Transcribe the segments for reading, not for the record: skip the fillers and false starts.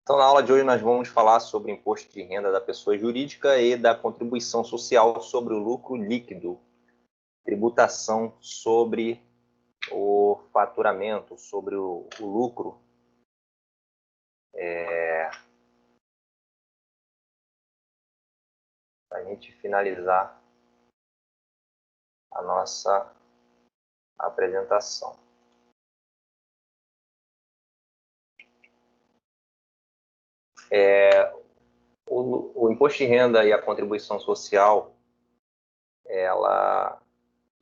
Então, na aula de hoje, nós vamos falar sobre o imposto de renda da pessoa jurídica e da contribuição social sobre o lucro líquido, tributação sobre o faturamento, sobre o lucro. Para a gente finalizar a nossa apresentação. O imposto de renda e a contribuição social,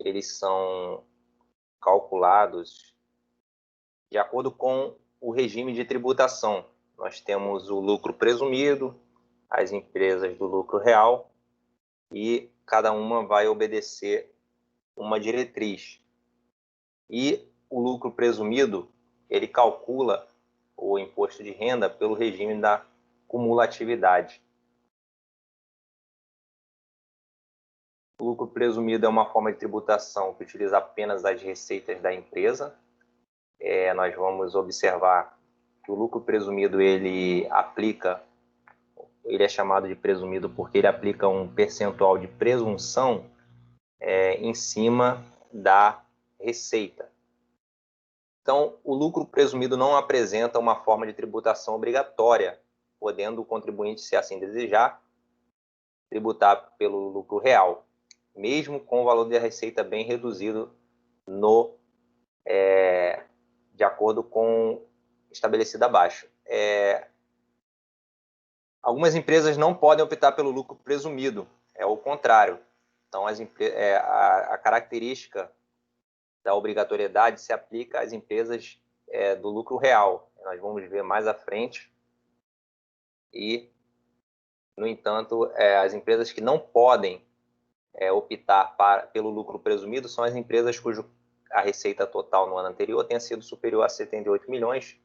eles são calculados de acordo com o regime de tributação. Nós temos o lucro presumido, as empresas do lucro real, e cada uma vai obedecer uma diretriz. E o lucro presumido, ele calcula o imposto de renda pelo regime da cumulatividade. O lucro presumido é uma forma de tributação que utiliza apenas as receitas da empresa. Nós vamos observar que o lucro presumido, ele é chamado de presumido porque ele aplica um percentual de presunção em cima da receita. Então, o lucro presumido não apresenta uma forma de tributação obrigatória, podendo o contribuinte, se assim desejar, tributar pelo lucro real, mesmo com o valor da receita bem reduzido de acordo com o estabelecido abaixo. Algumas empresas não podem optar pelo lucro presumido, é o contrário. Então, a característica da obrigatoriedade se aplica às empresas do lucro real. Nós vamos ver mais à frente. E, no entanto, as empresas que não podem optar pelo lucro presumido são as empresas cuja a receita total no ano anterior tenha sido superior a 78 milhões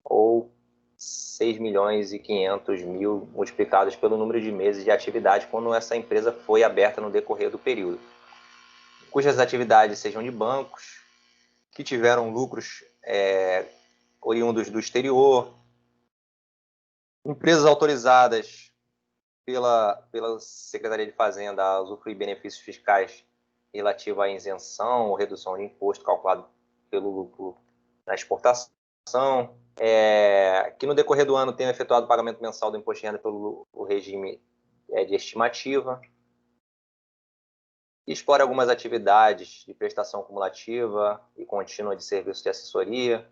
ou 6 milhões e 500 mil multiplicados pelo número de meses de atividade quando essa empresa foi aberta no decorrer do período. Cujas atividades sejam de bancos, que tiveram lucros oriundos do exterior, empresas autorizadas pela Secretaria de Fazenda a usufruir benefícios fiscais relativos à isenção ou redução de imposto calculado pelo lucro na exportação, que no decorrer do ano tenham efetuado o pagamento mensal do imposto de renda pelo regime de estimativa, explora algumas atividades de prestação cumulativa e contínua de serviços de assessoria,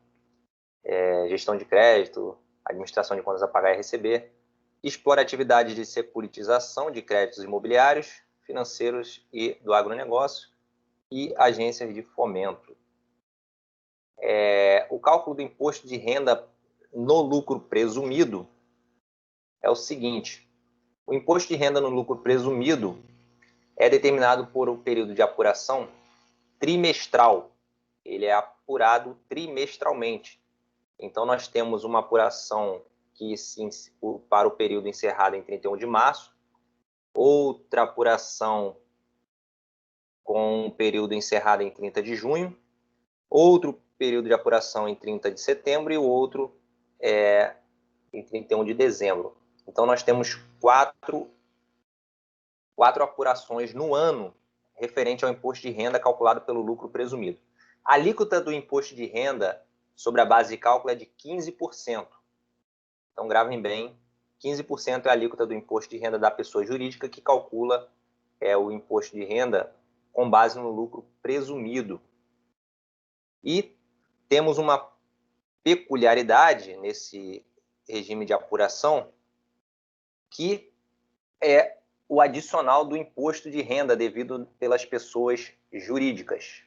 gestão de crédito, administração de contas a pagar e receber, explora atividades de securitização de créditos imobiliários, financeiros e do agronegócio e agências de fomento. O cálculo do imposto de renda no lucro presumido é o seguinte: o imposto de renda no lucro presumido é determinado por um período de apuração trimestral. Ele é apurado trimestralmente. Então, nós temos uma apuração para o período encerrado em 31 de março, outra apuração com o período encerrado em 30 de junho, outro período de apuração em 30 de setembro e o outro em 31 de dezembro. Então, nós temos quatro apurações no ano referente ao imposto de renda calculado pelo lucro presumido. A alíquota do imposto de renda sobre a base de cálculo é de 15%. Então, gravem bem, 15% é a alíquota do imposto de renda da pessoa jurídica que calcula o imposto de renda com base no lucro presumido. E temos uma peculiaridade nesse regime de apuração, que é o adicional do imposto de renda devido pelas pessoas jurídicas.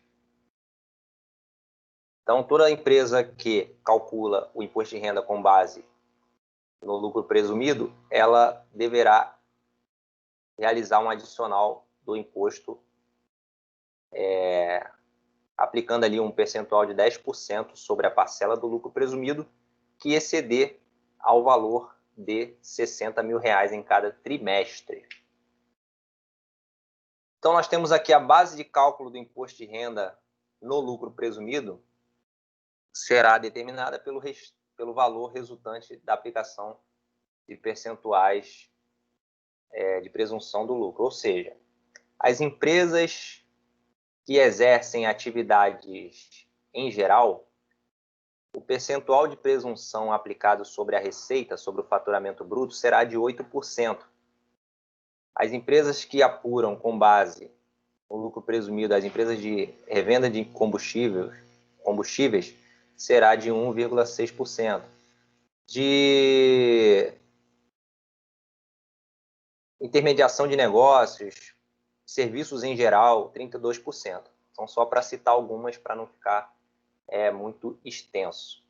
Então, toda empresa que calcula o imposto de renda com base no lucro presumido, ela deverá realizar um adicional do imposto, aplicando ali um percentual de 10% sobre a parcela do lucro presumido, que exceder ao valor de 60 mil reais em cada trimestre. Então, nós temos aqui a base de cálculo do imposto de renda no lucro presumido, será determinada pelo valor resultante da aplicação de percentuais de presunção do lucro. Ou seja, as empresas que exercem atividades em geral, o percentual de presunção aplicado sobre a receita, sobre o faturamento bruto, será de 8%. As empresas que apuram com base no lucro presumido, as empresas de revenda de combustíveis será de 1,6%. De intermediação de negócios, serviços em geral, 32%. São só para citar algumas, para não ficar muito extenso.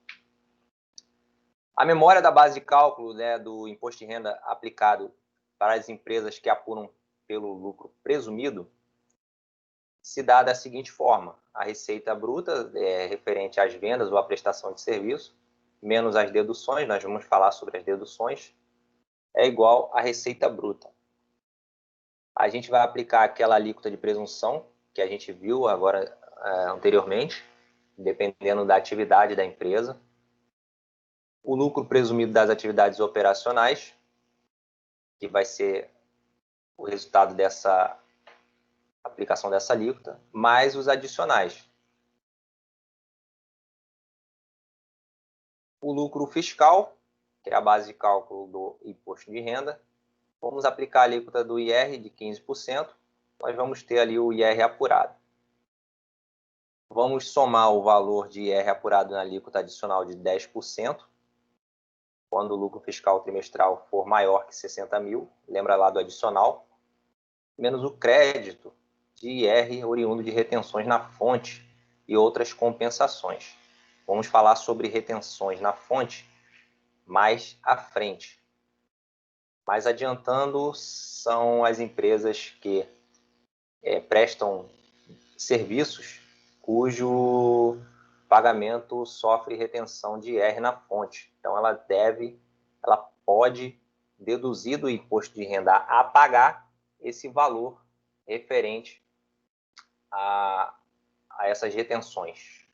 A memória da base de cálculo, né, do imposto de renda aplicado para as empresas que apuram pelo lucro presumido se dá da seguinte forma: a receita bruta referente às vendas ou à prestação de serviço, menos as deduções, nós vamos falar sobre as deduções, é igual à receita bruta. A gente vai aplicar aquela alíquota de presunção que a gente viu agora anteriormente, dependendo da atividade da empresa. O lucro presumido das atividades operacionais, que vai ser o resultado dessa aplicação dessa alíquota, mais os adicionais. O lucro fiscal, que é a base de cálculo do imposto de renda, vamos aplicar a alíquota do IR de 15%, nós vamos ter ali o IR apurado. Vamos somar o valor de IR apurado na alíquota adicional de 10%, quando o lucro fiscal trimestral for maior que 60 mil, lembra lá do adicional, menos o crédito de IR oriundo de retenções na fonte e outras compensações. Vamos falar sobre retenções na fonte mais à frente. Mas adiantando, são as empresas que prestam serviços cujo pagamento sofre retenção de IR na fonte. Então, ela pode deduzir do imposto de renda a pagar esse valor referente a essas retenções.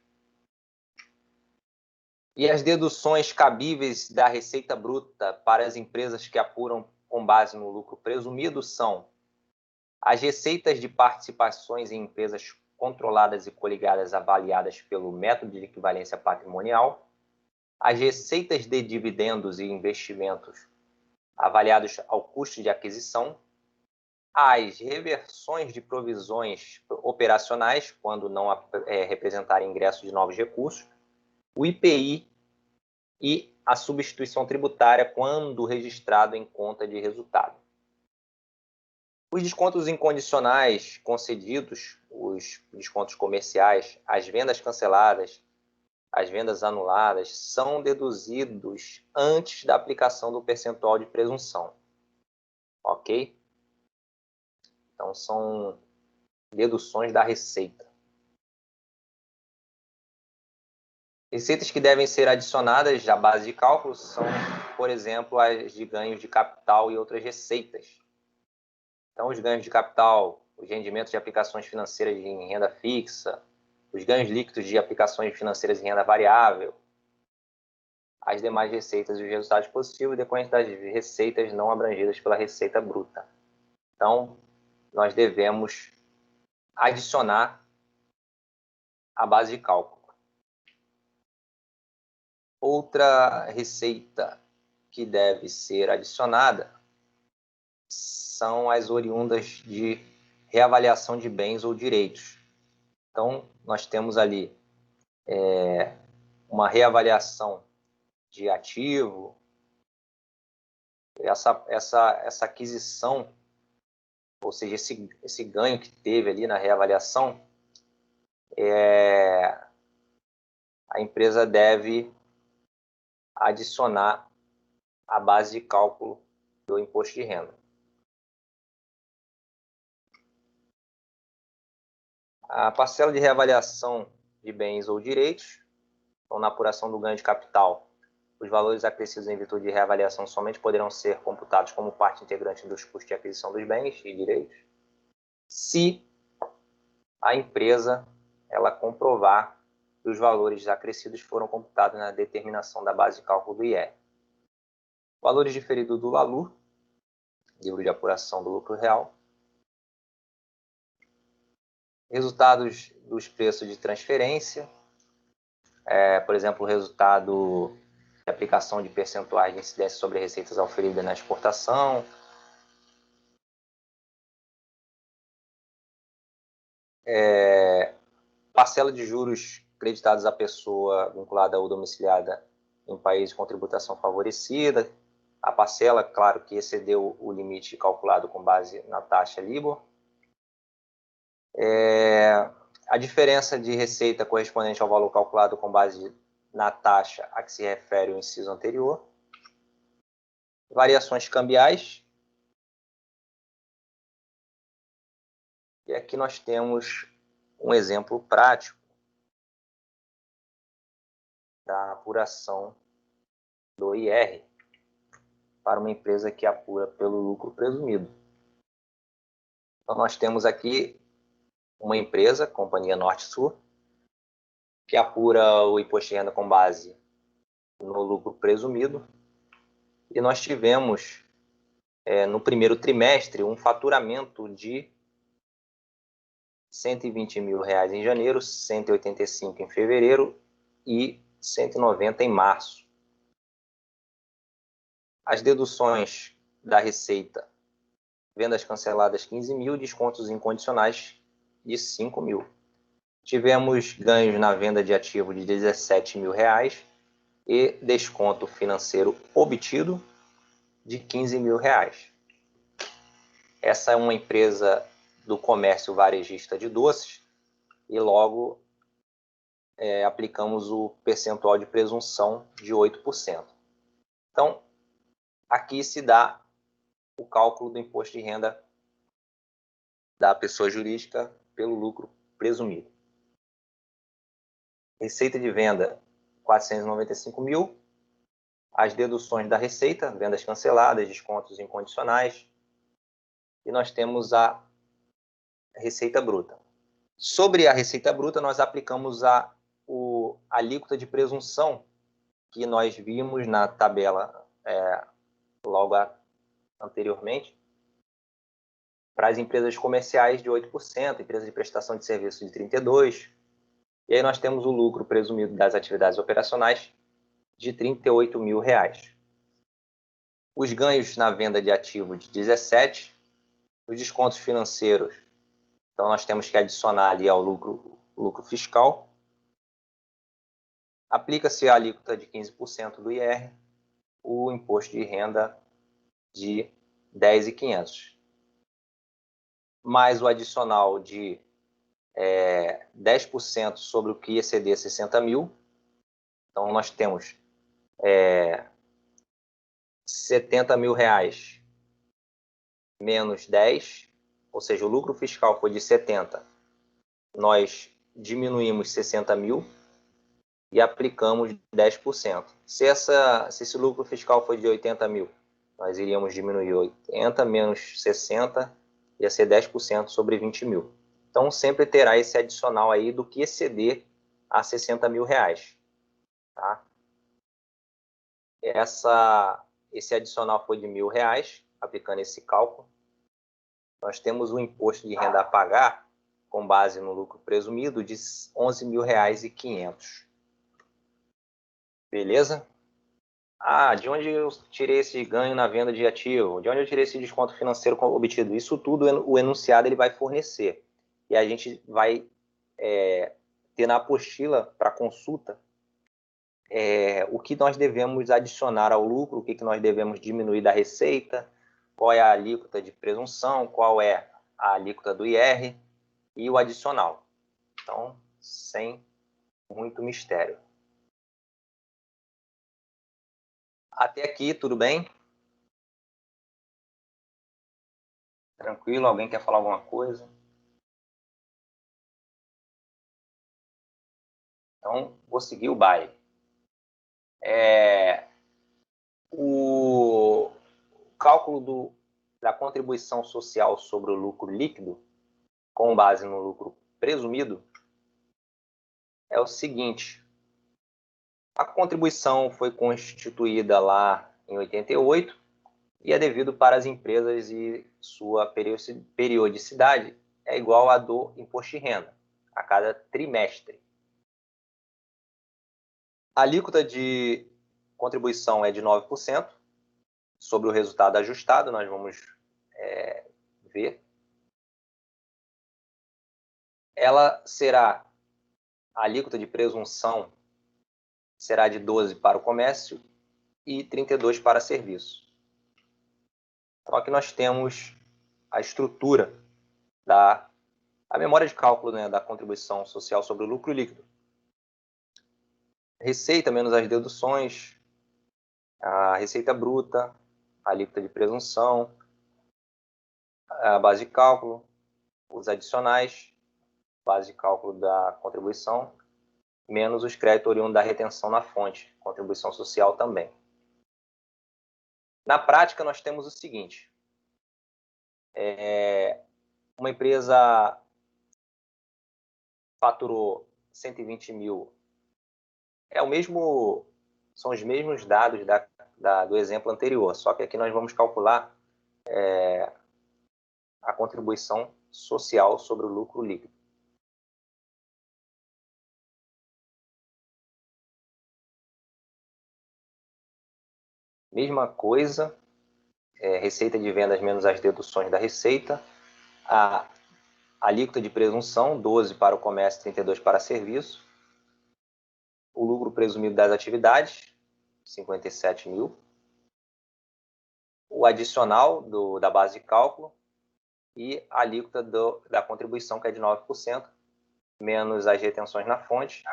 E as deduções cabíveis da receita bruta para as empresas que apuram com base no lucro presumido são as receitas de participações em empresas controladas e coligadas avaliadas pelo método de equivalência patrimonial, as receitas de dividendos e investimentos avaliados ao custo de aquisição, as reversões de provisões operacionais, quando não representarem ingresso de novos recursos, o IPI e a substituição tributária quando registrado em conta de resultado. Os descontos incondicionais concedidos, os descontos comerciais, as vendas canceladas, as vendas anuladas, são deduzidos antes da aplicação do percentual de presunção. Ok? Então, são deduções da receita. Receitas que devem ser adicionadas à base de cálculo são, por exemplo, as de ganhos de capital e outras receitas. Então, os ganhos de capital, os rendimentos de aplicações financeiras em renda fixa, os ganhos líquidos de aplicações financeiras em renda variável, as demais receitas e os resultados positivos decorrentes das receitas não abrangidas pela receita bruta. Então, nós devemos adicionar a base de cálculo. Outra receita que deve ser adicionada são as oriundas de reavaliação de bens ou direitos. Então, nós temos ali uma reavaliação de ativo, essa aquisição, ou seja, esse ganho que teve ali na reavaliação, a empresa deve adicionar a base de cálculo do imposto de renda. A parcela de reavaliação de bens ou direitos, então, na apuração do ganho de capital, os valores acrescidos em virtude de reavaliação somente poderão ser computados como parte integrante dos custos de aquisição dos bens e direitos, se a empresa ela comprovar os valores acrescidos foram computados na determinação da base de cálculo do IR. Valores diferidos do LALUR, livro de apuração do lucro real. Resultados dos preços de transferência, por exemplo, o resultado de aplicação de percentuais de incidência sobre receitas auferidas na exportação. Parcela de juros creditados à pessoa vinculada ou domiciliada em país com tributação favorecida. A parcela, claro, que excedeu o limite calculado com base na taxa LIBOR. A diferença de receita correspondente ao valor calculado com base na taxa a que se refere o inciso anterior. Variações cambiais. E aqui nós temos um exemplo prático da apuração do IR para uma empresa que apura pelo lucro presumido. Então, nós temos aqui uma empresa, Companhia Norte-Sul, que apura o imposto de renda com base no lucro presumido. E nós tivemos, no primeiro trimestre, um faturamento de R$ 120 mil em janeiro, 185 em fevereiro e 190 em março. As deduções da receita: vendas canceladas 15 mil, descontos incondicionais de 5 mil. Tivemos ganhos na venda de ativo de R$ 17 mil e desconto financeiro obtido de R$ 15 mil. Essa é uma empresa do comércio varejista de doces e logo aplicamos o percentual de presunção de 8%. Então, aqui se dá o cálculo do imposto de renda da pessoa jurídica pelo lucro presumido. Receita de venda, 495 mil. As deduções da receita, vendas canceladas, descontos incondicionais. E nós temos a receita bruta. Sobre a receita bruta, nós aplicamos a alíquota de presunção que nós vimos na tabela logo anteriormente, para as empresas comerciais de 8%, empresas de prestação de serviço de 32%, e aí nós temos o lucro presumido das atividades operacionais de R$ 38 mil. Os ganhos na venda de ativo de 17%, os descontos financeiros, então nós temos que adicionar ali ao lucro fiscal. Aplica-se a alíquota de 15% do IR, o imposto de renda de R$ 10.500, mais o adicional de 10% sobre o que exceder 60 mil. Então, nós temos R$ 70 mil menos 10, ou seja, o lucro fiscal foi de 70, nós diminuímos 60 mil e aplicamos 10%. Se esse lucro fiscal foi de 80 mil, nós iríamos diminuir 80 menos 60, ia ser 10% sobre 20 mil. Então, sempre terá esse adicional aí do que exceder a 60 mil reais. Tá? Esse adicional foi de R$ 1.000, aplicando esse cálculo. Nós temos um imposto de renda a pagar, com base no lucro presumido, de R$ 11.500. Beleza? De onde eu tirei esse ganho na venda de ativo? De onde eu tirei esse desconto financeiro obtido? Isso tudo o enunciado ele vai fornecer. E a gente vai ter na apostila para consulta o que nós devemos adicionar ao lucro, o que nós devemos diminuir da receita, qual é a alíquota de presunção, qual é a alíquota do IR e o adicional. Então, sem muito mistério. Até aqui, tudo bem? Tranquilo? Alguém quer falar alguma coisa? Então, vou seguir o baile. O cálculo da contribuição social sobre o lucro líquido, com base no lucro presumido, é o seguinte: a contribuição foi constituída lá em 88 e é devido para as empresas e sua periodicidade é igual à do imposto de renda, a cada trimestre. A alíquota de contribuição é de 9%. Sobre o resultado ajustado, nós vamos ver. Ela será, a alíquota de presunção será de 12% para o comércio e 32% para serviço. Então, aqui nós temos a estrutura a memória de cálculo, né, da contribuição social sobre o lucro líquido. Receita menos as deduções, a receita bruta, a alíquota de presunção, a base de cálculo, os adicionais, base de cálculo da contribuição, menos os créditos oriundos da retenção na fonte, contribuição social também. Na prática, nós temos o seguinte: uma empresa faturou 120 mil, são os mesmos dados do exemplo anterior, só que aqui nós vamos calcular a contribuição social sobre o lucro líquido. Mesma coisa, receita de vendas menos as deduções da receita, a alíquota de presunção, 12% para o comércio, 32% para serviço, o lucro presumido das atividades, 57 mil, o adicional da base de cálculo e a alíquota da contribuição, que é de 9%, menos as retenções na fonte,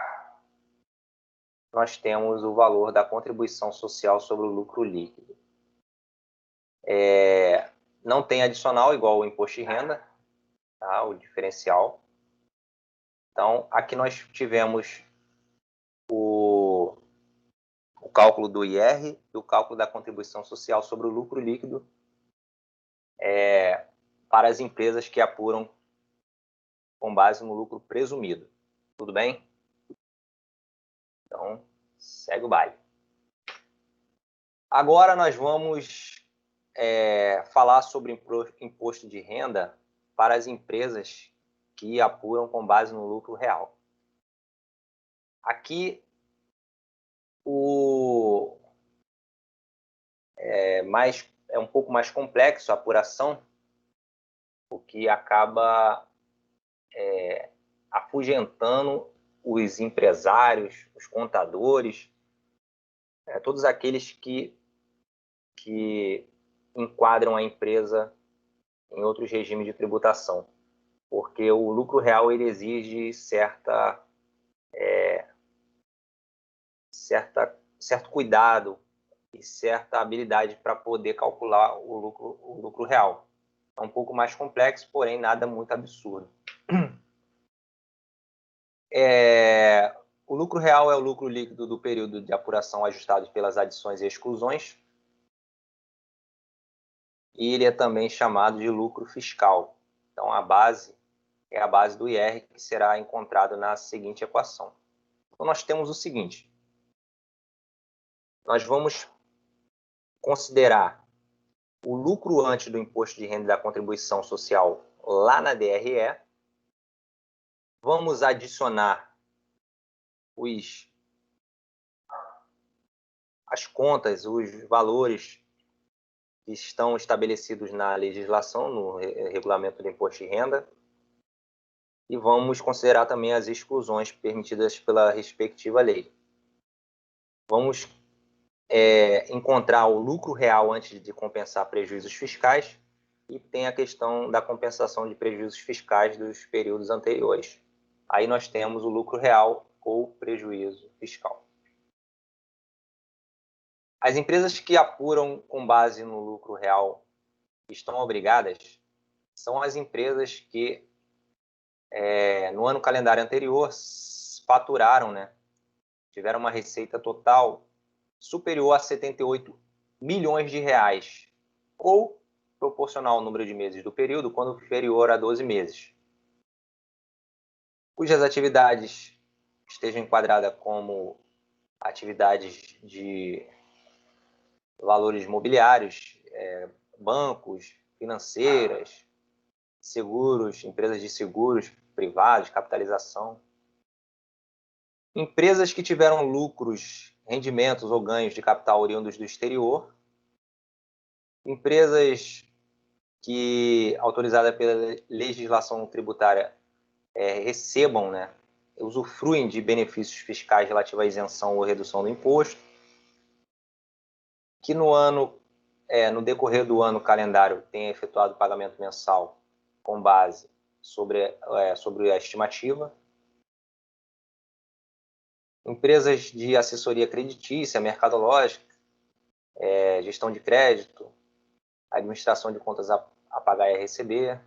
nós temos o valor da contribuição social sobre o lucro líquido. Não tem adicional igual ao imposto de renda, tá? O diferencial. Então, aqui nós tivemos o cálculo do IR e o cálculo da contribuição social sobre o lucro líquido para as empresas que apuram com base no lucro presumido. Tudo bem? Então, segue o baile. Agora nós vamos falar sobre imposto de renda para as empresas que apuram com base no lucro real. Aqui é um pouco mais complexo a apuração, o que acaba afugentando os empresários, os contadores, todos aqueles que enquadram a empresa em outros regimes de tributação, porque o lucro real ele exige certo cuidado e certa habilidade para poder calcular o lucro real. É um pouco mais complexo, porém nada muito absurdo. O lucro real é o lucro líquido do período de apuração ajustado pelas adições e exclusões. E ele é também chamado de lucro fiscal. Então, a base é a base do IR, que será encontrado na seguinte equação. Então, nós temos o seguinte. Nós vamos considerar o lucro antes do imposto de renda e da contribuição social lá na DRE. Vamos adicionar as contas, os valores que estão estabelecidos na legislação, no regulamento do imposto de renda, e vamos considerar também as exclusões permitidas pela respectiva lei. Vamos encontrar o lucro real antes de compensar prejuízos fiscais e tem a questão da compensação de prejuízos fiscais dos períodos anteriores. Aí nós temos o lucro real ou prejuízo fiscal. As empresas que apuram com base no lucro real estão obrigadas são as empresas que no ano calendário anterior faturaram, tiveram uma receita total superior a 78 milhões de reais, ou proporcional ao número de meses do período, quando inferior a 12 meses. Cujas atividades estejam enquadradas como atividades de valores imobiliários, bancos, financeiras, seguros, empresas de seguros privados, capitalização. Empresas que tiveram lucros, rendimentos ou ganhos de capital oriundos do exterior. Empresas que, autorizadas pela legislação tributária, recebam, né, usufruem de benefícios fiscais relativos à isenção ou redução do imposto. Que no decorrer do ano calendário, tenha efetuado pagamento mensal com base sobre a estimativa. Empresas de assessoria creditícia, mercadológica, gestão de crédito, administração de contas a pagar e a receber.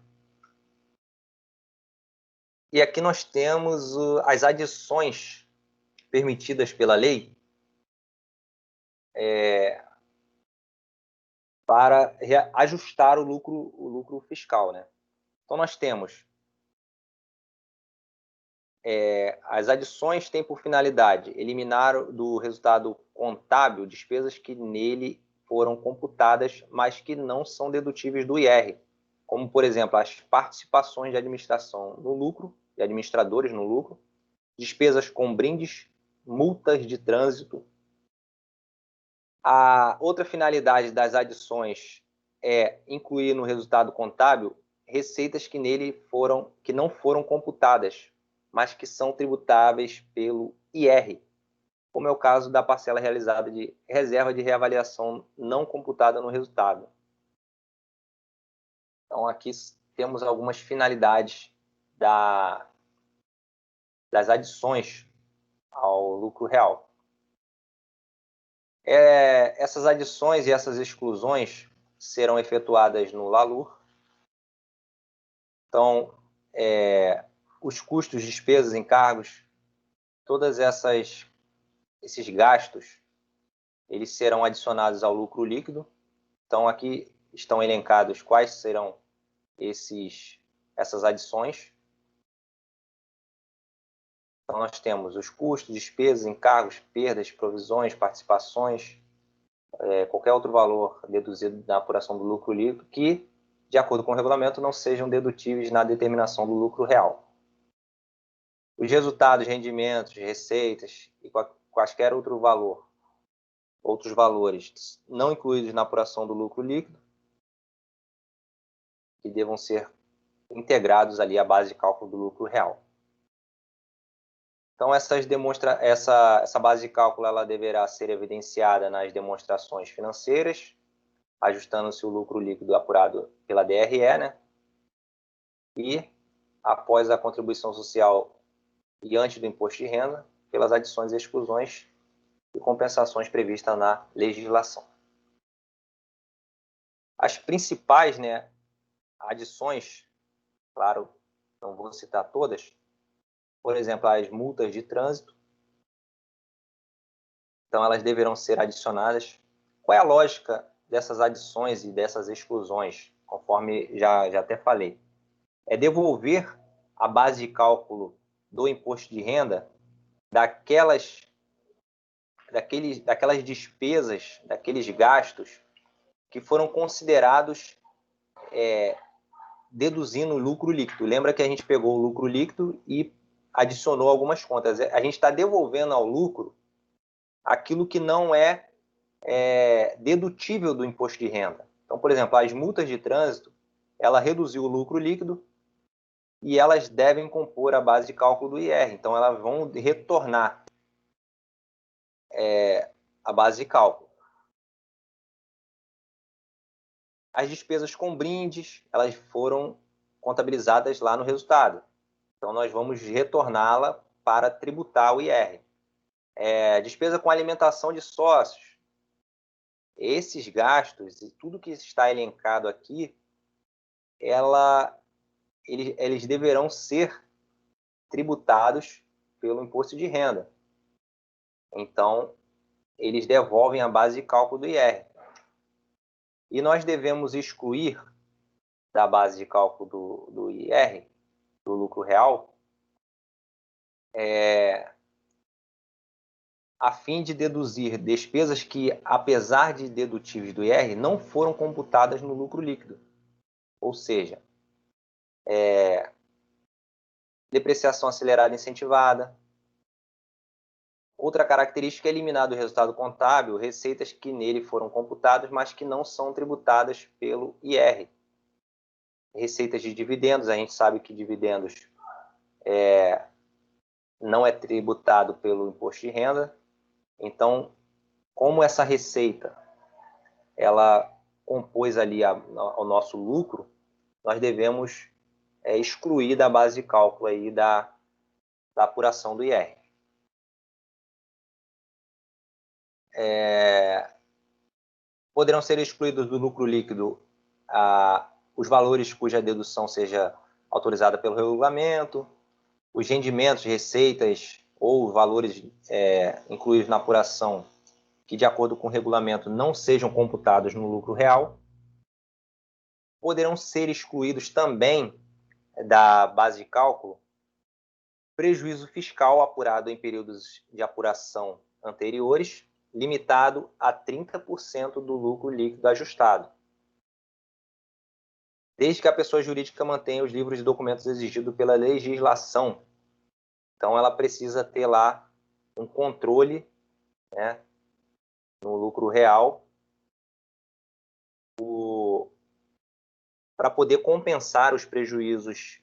E aqui nós temos as adições permitidas pela lei para ajustar o lucro fiscal, né? Então nós temos as adições têm por finalidade eliminar do resultado contábil despesas que nele foram computadas, mas que não são dedutíveis do IR, como, por exemplo, as participações de administração no lucro, de administradores no lucro, despesas com brindes, multas de trânsito. A outra finalidade das adições é incluir no resultado contábil receitas que não foram computadas, mas que são tributáveis pelo IR, como é o caso da parcela realizada de reserva de reavaliação não computada no resultado. Então, aqui temos algumas finalidades das adições ao lucro real. Essas adições e essas exclusões serão efetuadas no LALUR. Então, os custos, despesas, encargos, todas esses gastos, eles serão adicionados ao lucro líquido. Então, aqui estão elencados quais serão essas adições. Então, nós temos os custos, despesas, encargos, perdas, provisões, participações, qualquer outro valor deduzido na apuração do lucro líquido que, de acordo com o regulamento, não sejam dedutíveis na determinação do lucro real. Os resultados, rendimentos, receitas e quaisquer outros valores não incluídos na apuração do lucro líquido, que devam ser integrados ali à base de cálculo do lucro real. Então, essa base de cálculo ela deverá ser evidenciada nas demonstrações financeiras, ajustando-se o lucro líquido apurado pela DRE, né? E, após a contribuição social e antes do imposto de renda, pelas adições e exclusões e compensações previstas na legislação. As principais, né, adições, claro, não vou citar todas, por exemplo, as multas de trânsito. Então, elas deverão ser adicionadas. Qual é a lógica dessas adições e dessas exclusões, conforme já até falei? É devolver a base de cálculo do imposto de renda daquelas despesas, daqueles gastos que foram considerados deduzindo o lucro líquido. Lembra que a gente pegou o lucro líquido e adicionou algumas contas. A gente está devolvendo ao lucro aquilo que não é dedutível do imposto de renda. Então, por exemplo, as multas de trânsito, ela reduziu o lucro líquido e elas devem compor a base de cálculo do IR. Então, elas vão retornar a base de cálculo. As despesas com brindes, elas foram contabilizadas lá no resultado. Então, nós vamos retorná-la para tributar o IR. Despesa com alimentação de sócios. Esses gastos e tudo que está elencado aqui, eles deverão ser tributados pelo imposto de renda. Então, eles devolvem a base de cálculo do IR. E nós devemos excluir da base de cálculo do IR, do lucro real, a fim de deduzir despesas que, apesar de dedutíveis do IR, não foram computadas no lucro líquido. Ou seja, depreciação acelerada incentivada. Outra característica é eliminar do resultado contábil receitas que nele foram computadas, mas que não são tributadas pelo IR. Receitas de dividendos, a gente sabe que dividendos não é tributado pelo imposto de renda. Então, como essa receita ela compôs ali o nosso lucro, nós devemos excluir da base de cálculo aí da apuração do IR. Poderão ser excluídos do lucro líquido os valores cuja dedução seja autorizada pelo regulamento, os rendimentos, receitas ou valores incluídos na apuração que, de acordo com o regulamento, não sejam computados no lucro real. Poderão ser excluídos também da base de cálculo prejuízo fiscal apurado em períodos de apuração anteriores, limitado a 30% do lucro líquido ajustado, desde que a pessoa jurídica mantenha os livros de documentos exigidos pela legislação. Então, ela precisa ter lá um controle, né, no lucro real para poder compensar os prejuízos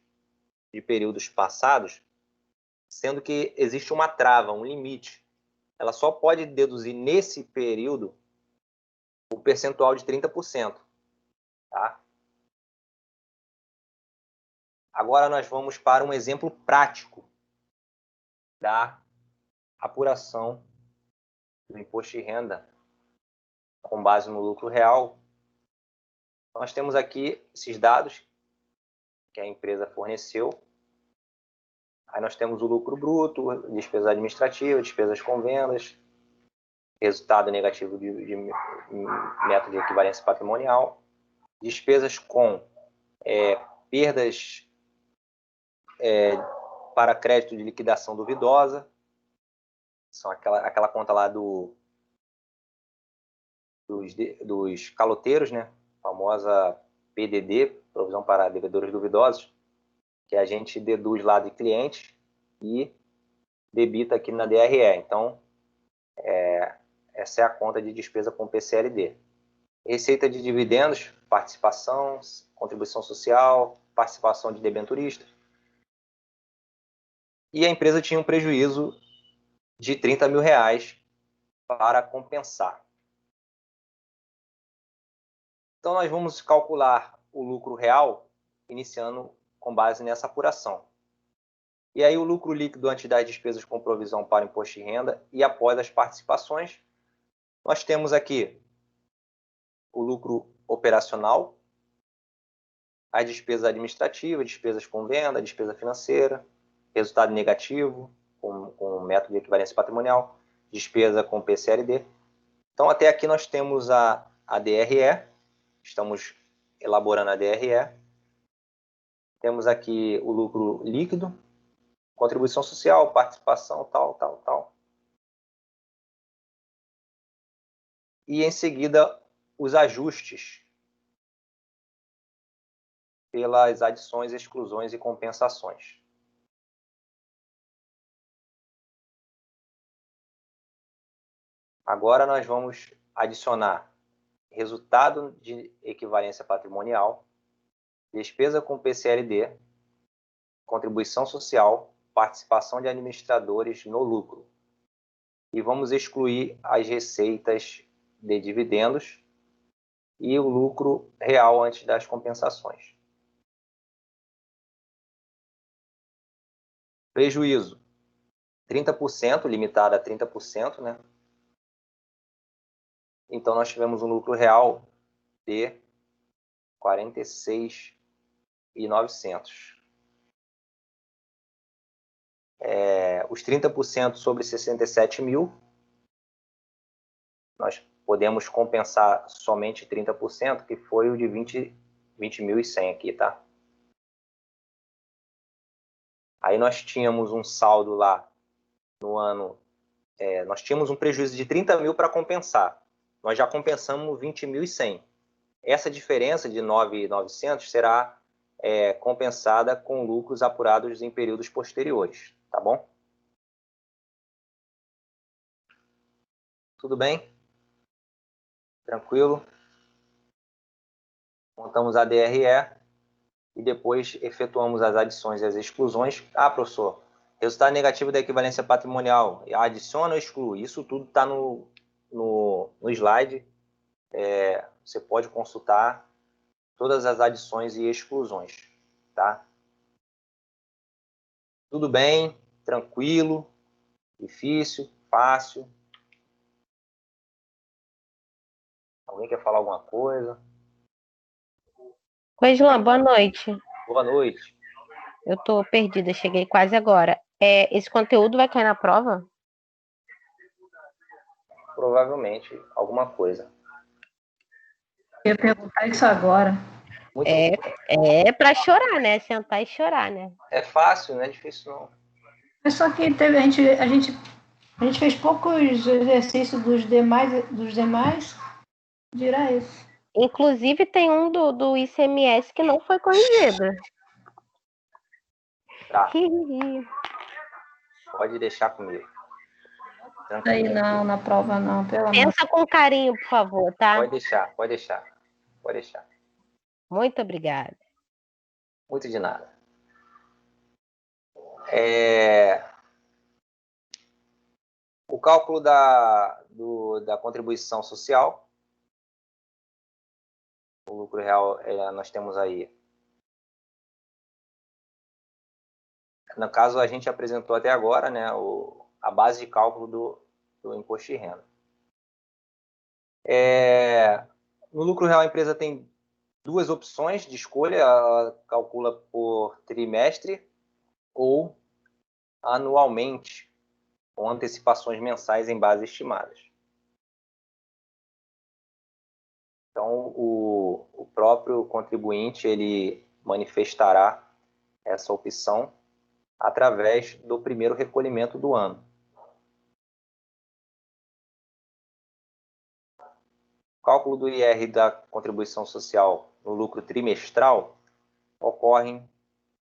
de períodos passados, sendo que existe uma trava, um limite. Ela só pode deduzir nesse período o percentual de 30%. Tá? Agora nós vamos para um exemplo prático da apuração do imposto de renda com base no lucro real. Nós temos aqui esses dados que a empresa forneceu. Aí nós temos o lucro bruto, despesas administrativas, despesas com vendas, resultado negativo de método de equivalência patrimonial, despesas com perdas para crédito de liquidação duvidosa, são aquela conta lá dos caloteiros, né? A famosa PDD, provisão para devedores duvidosos, que a gente deduz lá de cliente e debita aqui na DRE. Então, essa é a conta de despesa com PCLD. Receita de dividendos, participação, contribuição social, participação de debenturista. E a empresa tinha um prejuízo de R$30 mil para compensar. Então, nós vamos calcular o lucro real, iniciando com base nessa apuração. E aí, o lucro líquido antes das despesas com provisão para imposto de renda e após as participações. Nós temos aqui o lucro operacional, as despesas administrativas, despesas com venda, despesa financeira, resultado negativo, com método de equivalência patrimonial, despesa com PCLD. Então, até aqui nós temos a DRE, estamos elaborando a DRE. Temos aqui o lucro líquido, contribuição social, participação, tal. E, em seguida, os ajustes pelas adições, exclusões e compensações. Agora nós vamos adicionar resultado de equivalência patrimonial, despesa com PCLD, contribuição social, participação de administradores no lucro. E vamos excluir as receitas de dividendos e o lucro real antes das compensações. Prejuízo, 30%, limitado a 30%, né? Então, nós tivemos um lucro real de 46.900. Os 30% sobre 67 mil, nós podemos compensar somente 30%, que foi o de 20.100 aqui, tá? Aí nós tínhamos um saldo lá no ano nós tínhamos um prejuízo de 30 mil para compensar. Nós já compensamos 20.100. Essa diferença de 9.900 será compensada com lucros apurados em períodos posteriores, tá bom? Tudo bem? Tranquilo? Montamos a DRE e depois efetuamos as adições e as exclusões. Ah, professor, resultado negativo da equivalência patrimonial, adiciona ou exclui? Isso tudo está no slide. Você pode consultar todas as adições e exclusões, tá? Tudo bem? Tranquilo? Difícil? Fácil? Alguém quer falar alguma coisa? Oi, João, boa noite. Boa noite. Eu tô perdida, cheguei quase agora. Esse conteúdo vai cair na prova? Provavelmente alguma coisa. Eu ia perguntar isso agora. Muito... É para chorar, né? Sentar e chorar, né? É fácil, não é difícil não. Mas só que a gente fez poucos exercícios dos demais, dirá isso. Inclusive tem um do ICMS que não foi corrigido. Tá. Pode deixar comigo. Aí não, na prova não, pelo amor. Pensa com carinho, por favor, tá? Pode deixar, pode deixar. Pode deixar. Muito obrigada. Muito de nada. O cálculo da contribuição social. O lucro real, nós temos aí. No caso, a gente apresentou até agora, né, a base de cálculo do imposto de renda. No lucro real, a empresa tem duas opções de escolha. Ela calcula por trimestre ou anualmente, com antecipações mensais em bases estimadas. Então, o próprio contribuinte ele manifestará essa opção através do primeiro recolhimento do ano. O cálculo do IR da contribuição social no lucro trimestral ocorre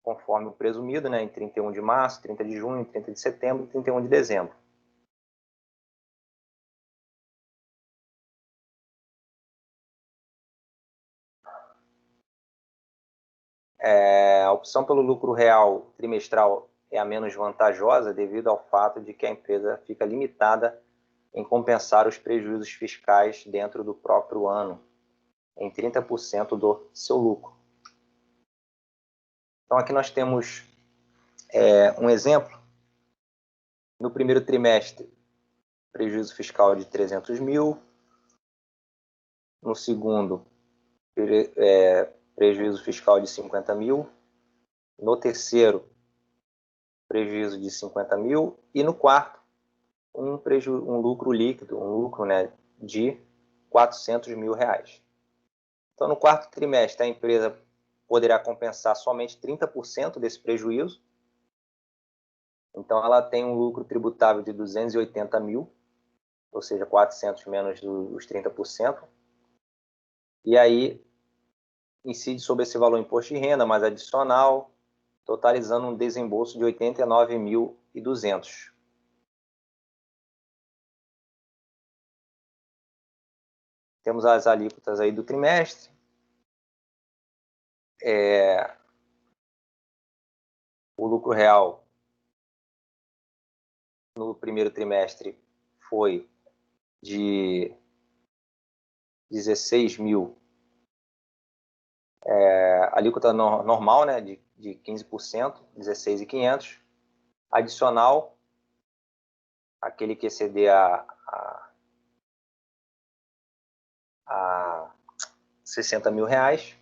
conforme o presumido, né, em 31 de março, 30 de junho, 30 de setembro e 31 de dezembro. A opção pelo lucro real trimestral é a menos vantajosa devido ao fato de que a empresa fica limitada em compensar os prejuízos fiscais dentro do próprio ano, em 30% do seu lucro. Então, aqui nós temos um exemplo. No primeiro trimestre, prejuízo fiscal de 300 mil. No segundo, prejuízo fiscal de 50 mil. No terceiro, prejuízo de 50 mil. E no quarto, um lucro líquido, um lucro, né, de 400 mil reais. Então, no quarto trimestre, a empresa poderá compensar somente 30% desse prejuízo. Então, ela tem um lucro tributável de 280 mil, ou seja, 400 menos os 30%. E aí, incide sobre esse valor imposto de renda, mais adicional, totalizando um desembolso de 89.200. Temos as alíquotas aí do trimestre. O lucro real no primeiro trimestre foi de 16 mil. Alíquota normal, né, de 15%, 16.500. Adicional, aquele que exceder a 60 mil reais.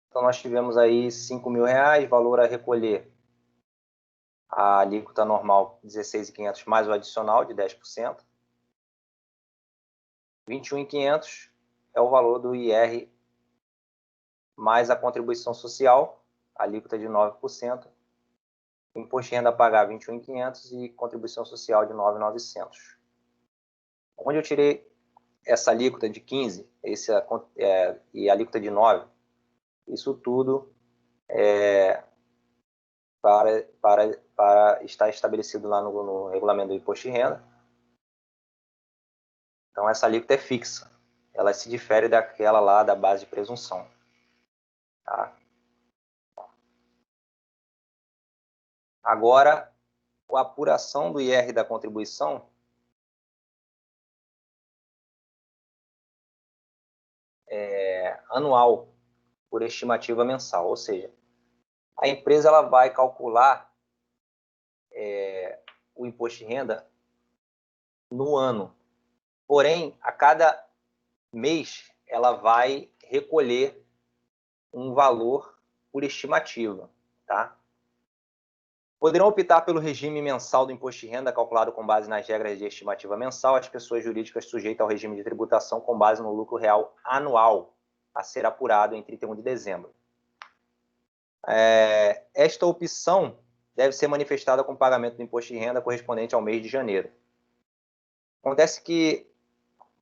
Então, nós tivemos aí 5 mil reais, valor a recolher. A alíquota normal, 16.500, mais o adicional de 10%. 21.500 é o valor do IR mais a contribuição social, alíquota de 9%, imposto de renda a pagar 21.500 e contribuição social de 9.900. Onde eu tirei essa alíquota de 15 e a alíquota de 9, isso tudo para estar estabelecido lá no regulamento do imposto de renda. Então, essa alíquota é fixa. Ela se difere daquela lá da base de presunção. Tá? Agora, a apuração do IR da contribuição é anual, por estimativa mensal. Ou seja, a empresa ela vai calcular o imposto de renda no ano. Porém, a cada mês, ela vai recolher um valor por estimativa. Tá? Poderão optar pelo regime mensal do imposto de renda, calculado com base nas regras de estimativa mensal, as pessoas jurídicas sujeitas ao regime de tributação com base no lucro real anual, a ser apurado em 31 de dezembro. Esta opção deve ser manifestada com o pagamento do imposto de renda correspondente ao mês de janeiro. Acontece que,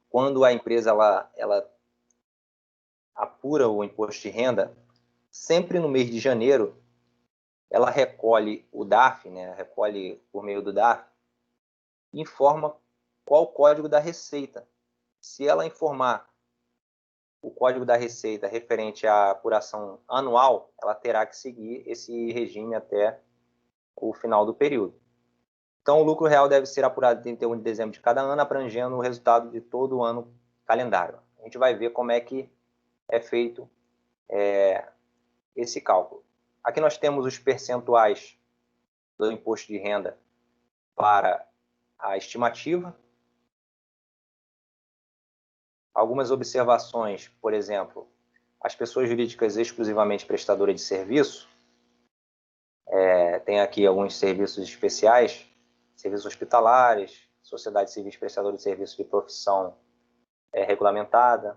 quando a empresa ela apura o imposto de renda, sempre no mês de janeiro, ela recolhe o DARF, né? Recolhe por meio do DARF, e informa qual o código da Receita. Se ela informar o código da Receita referente à apuração anual, ela terá que seguir esse regime até o final do período. Então, o lucro real deve ser apurado em 31 de dezembro de cada ano, abrangendo o resultado de todo o ano calendário. A gente vai ver como é que é feito esse cálculo. Aqui nós temos os percentuais do imposto de renda para a estimativa. Algumas observações, por exemplo, as pessoas jurídicas exclusivamente prestadoras de serviço, tem aqui alguns serviços especiais, serviços hospitalares, sociedades civis prestadoras de serviço de profissão regulamentada.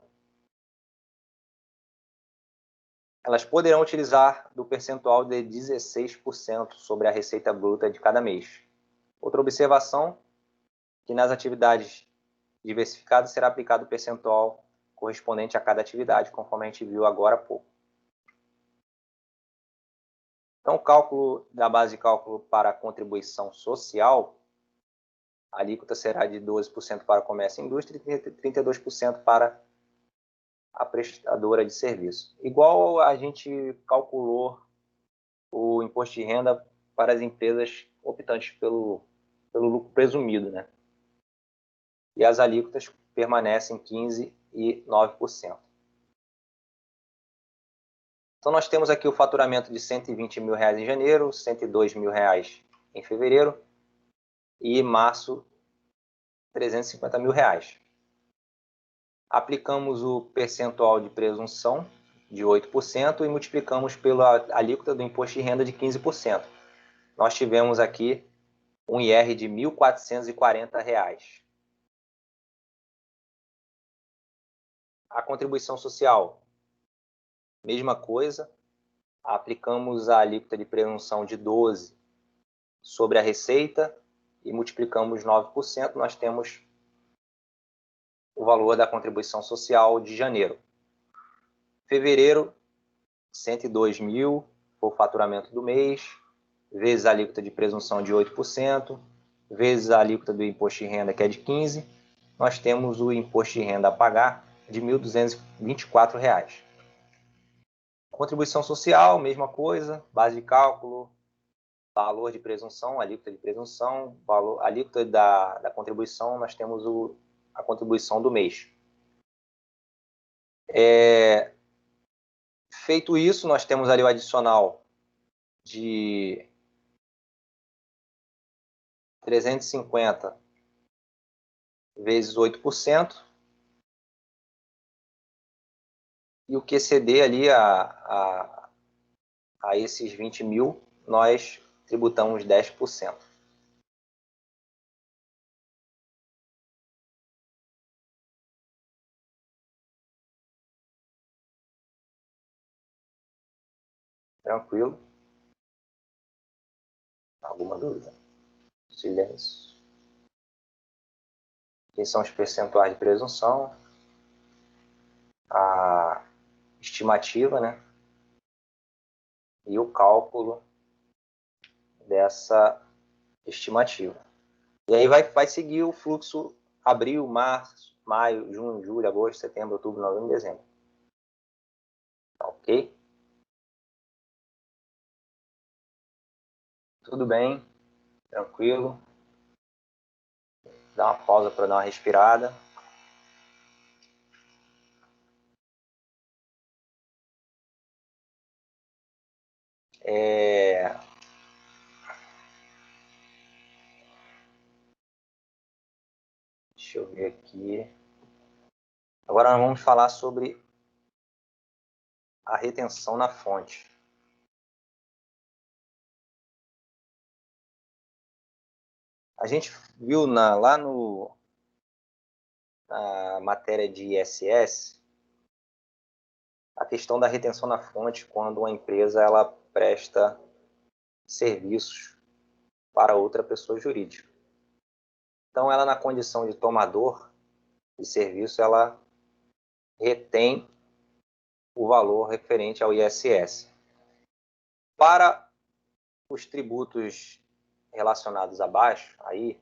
Elas poderão utilizar do percentual de 16% sobre a receita bruta de cada mês. Outra observação, que nas atividades diversificadas será aplicado o percentual correspondente a cada atividade, conforme a gente viu agora há pouco. Então, o cálculo da base de cálculo para a contribuição social, a alíquota será de 12% para comércio e indústria e 32% para a prestadora de serviço. Igual a gente calculou o imposto de renda para as empresas optantes pelo lucro presumido, né? E as alíquotas permanecem 15% e 9%. Então, nós temos aqui o faturamento de R$120 mil em janeiro, R$102 mil em fevereiro e março, R$350 mil. Aplicamos o percentual de presunção de 8% e multiplicamos pela alíquota do imposto de renda de 15%. Nós tivemos aqui um IR de R$1.440. A contribuição social, mesma coisa, aplicamos a alíquota de presunção de 12% sobre a receita e multiplicamos 9%, nós temos o valor da contribuição social de janeiro. Fevereiro, 102 mil, foi o faturamento do mês, vezes a alíquota de presunção de 8%, vezes a alíquota do imposto de renda, que é de 15%, nós temos o imposto de renda a pagar de R$ 1.224. Contribuição social, mesma coisa, base de cálculo, valor de presunção, alíquota de presunção, valor, alíquota da contribuição, nós temos a contribuição do mês. Feito isso, nós temos ali o adicional de 350 vezes 8%, e o que exceder ali a esses 20 mil, nós tributamos 10%. Tranquilo? Alguma dúvida? Silêncio. Quem são os percentuais de presunção? A estimativa, né? E o cálculo dessa estimativa. E aí vai seguir o fluxo abril, março, maio, junho, julho, agosto, setembro, outubro, novembro, dezembro. Tá ok? Tudo bem? Tranquilo? Dá uma pausa para dar uma respirada. Deixa eu ver aqui. Agora nós vamos falar sobre a retenção na fonte. A gente viu lá na matéria de ISS a questão da retenção na fonte quando uma empresa ela presta serviços para outra pessoa jurídica. Então, ela na condição de tomador de serviço, ela retém o valor referente ao ISS. Para os tributos relacionados abaixo, aí,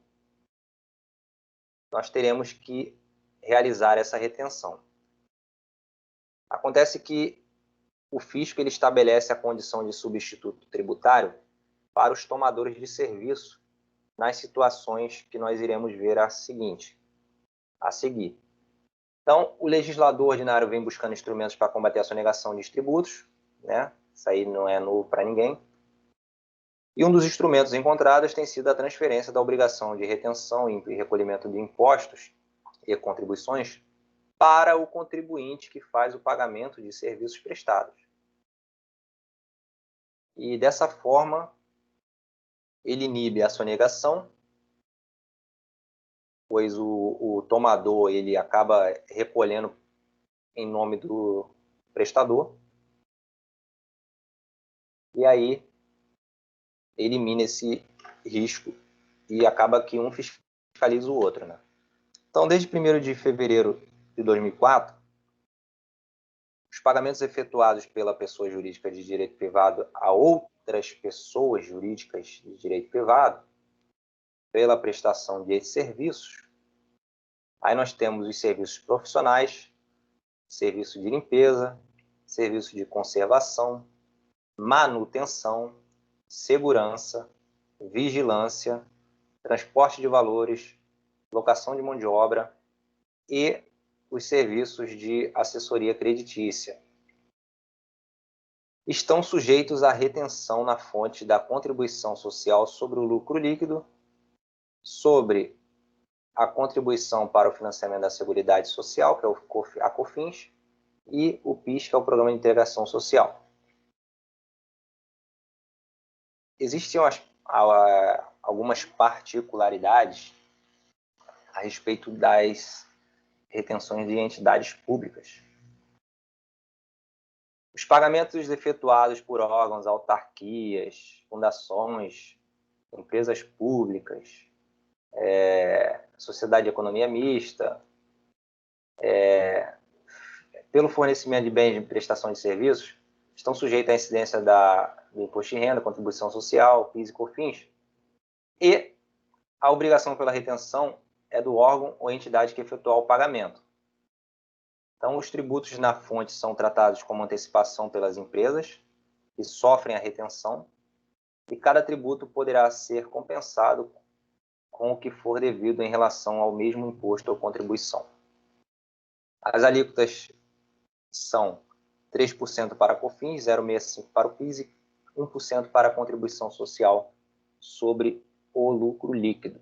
nós teremos que realizar essa retenção. Acontece que o fisco ele estabelece a condição de substituto tributário para os tomadores de serviço nas situações que nós iremos ver a seguir. Então, o legislador ordinário vem buscando instrumentos para combater a sonegação de tributos, né? Isso aí não é novo para ninguém. E um dos instrumentos encontrados tem sido a transferência da obrigação de retenção e recolhimento de impostos e contribuições para o contribuinte que faz o pagamento de serviços prestados. E dessa forma, ele inibe a sonegação, pois o tomador ele acaba recolhendo em nome do prestador, e aí elimina esse risco e acaba que um fiscaliza o outro, né? Então, desde 1º de fevereiro de 2004, os pagamentos efetuados pela pessoa jurídica de direito privado a outras pessoas jurídicas de direito privado, pela prestação de serviços, aí nós temos os serviços profissionais, serviço de limpeza, serviço de conservação, manutenção, segurança, vigilância, transporte de valores, locação de mão de obra e os serviços de assessoria creditícia. Estão sujeitos à retenção na fonte da contribuição social sobre o lucro líquido, sobre a contribuição para o financiamento da Seguridade Social, que é a COFINS, e o PIS, que é o Programa de Integração Social. Existem algumas particularidades a respeito das retenções de entidades públicas. Os pagamentos efetuados por órgãos, autarquias, fundações, empresas públicas, sociedade de economia mista, pelo fornecimento de bens de prestação de serviços, estão sujeitos à incidência do imposto de renda, contribuição social, PIS e COFINS, e a obrigação pela retenção é do órgão ou entidade que efetuar o pagamento. Então, os tributos na fonte são tratados como antecipação pelas empresas que sofrem a retenção, e cada tributo poderá ser compensado com o que for devido em relação ao mesmo imposto ou contribuição. As alíquotas são 3% para a COFINS, 0,65% para o PIS e 1% para a contribuição social sobre o lucro líquido.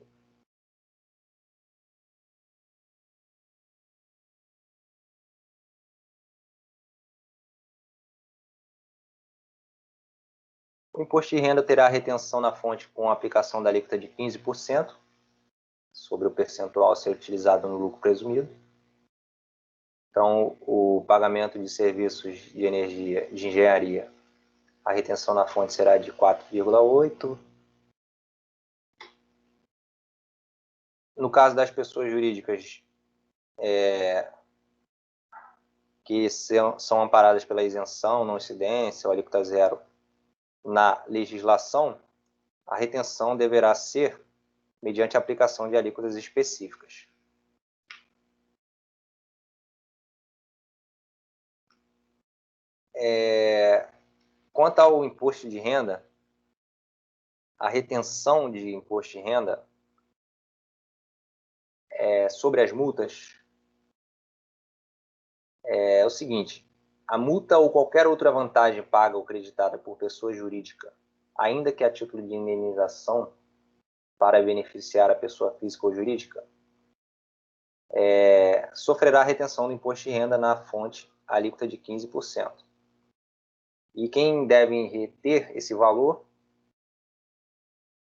O imposto de renda terá retenção na fonte com a aplicação da alíquota de 15% sobre o percentual a ser utilizado no lucro presumido. Então, o pagamento de serviços de energia, de engenharia, a retenção na fonte será de 4,8%, No caso das pessoas jurídicas que são amparadas pela isenção, não incidência ou alíquota zero na legislação, a retenção deverá ser mediante a aplicação de alíquotas específicas. Quanto ao imposto de renda, a retenção de imposto de renda sobre as multas é o seguinte: a multa ou qualquer outra vantagem paga ou creditada por pessoa jurídica, ainda que a título de indenização para beneficiar a pessoa física ou jurídica, sofrerá retenção do imposto de renda na fonte alíquota de 15%. E quem deve reter esse valor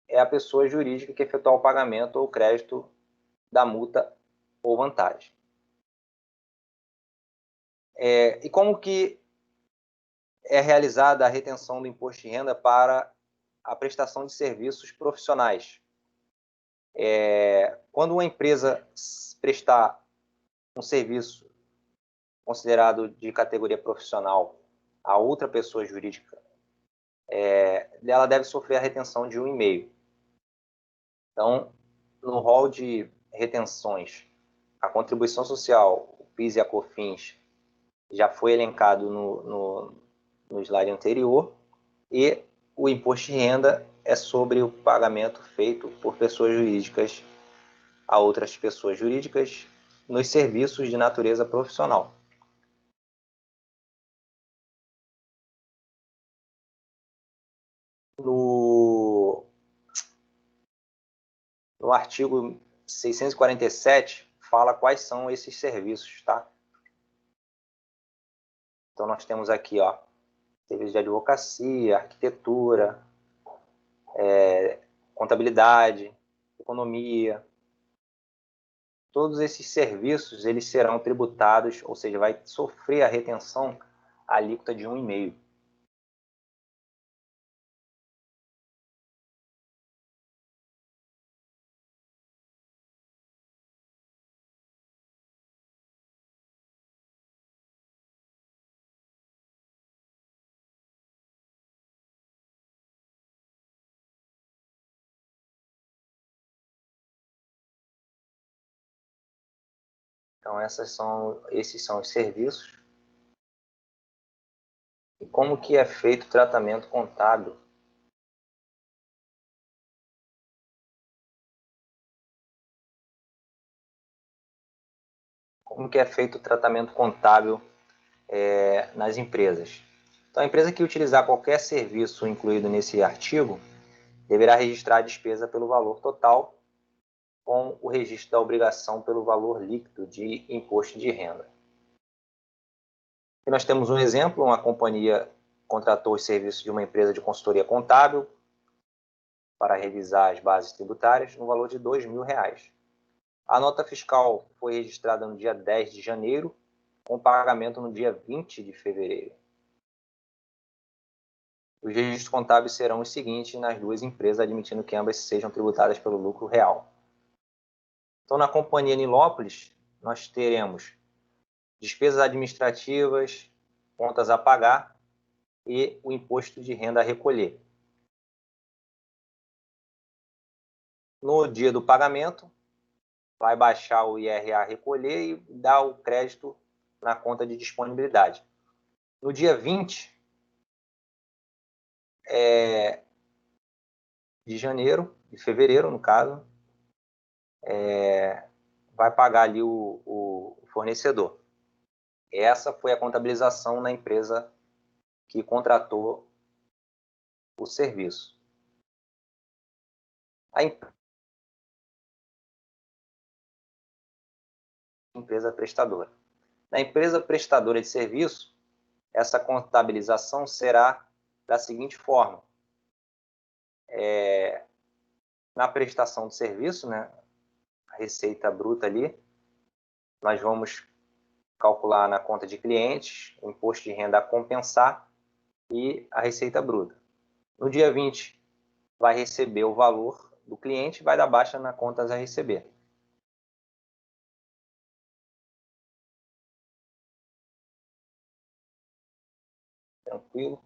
é a pessoa jurídica que efetuar o pagamento ou crédito da multa ou vantagem. E como que é realizada a retenção do imposto de renda para a prestação de serviços profissionais? Quando uma empresa prestar um serviço considerado de categoria profissional a outra pessoa jurídica, ela deve sofrer a retenção de 1,5%. Então, no rol de retenções, a contribuição social, o PIS e a COFINS, já foi elencado no slide anterior, e o imposto de renda é sobre o pagamento feito por pessoas jurídicas a outras pessoas jurídicas nos serviços de natureza profissional. No artigo 647, fala quais são esses serviços, tá? Então, nós temos aqui, ó, serviços de advocacia, arquitetura, contabilidade, economia. Todos esses serviços, eles serão tributados, ou seja, vai sofrer a retenção alíquota de 1,5%. Então, esses são os serviços. E como que é feito o tratamento contábil? Como que é feito o tratamento contábil nas empresas? Então, a empresa que utilizar qualquer serviço incluído nesse artigo deverá registrar a despesa pelo valor total, com o registro da obrigação pelo valor líquido de imposto de renda. E nós temos um exemplo: uma companhia contratou os serviços de uma empresa de consultoria contábil para revisar as bases tributárias no valor de R$ 2.000. A nota fiscal foi registrada no dia 10 de janeiro, com pagamento no dia 20 de fevereiro. Os registros contábeis serão os seguintes nas duas empresas, admitindo que ambas sejam tributadas pelo lucro real. Então, na companhia Nilópolis, nós teremos despesas administrativas, contas a pagar e o imposto de renda a recolher. No dia do pagamento, vai baixar o IRA a recolher e dar o crédito na conta de disponibilidade. No dia 20 de janeiro, de fevereiro, no caso, vai pagar ali o fornecedor. Essa foi a contabilização na empresa que contratou o serviço. A empresa prestadora. Na empresa prestadora de serviço, essa contabilização será da seguinte forma: na prestação de serviço, né, a receita bruta ali, nós vamos calcular na conta de clientes o imposto de renda a compensar e a receita bruta. No dia 20, vai receber o valor do cliente e vai dar baixa na contas a receber. Tranquilo.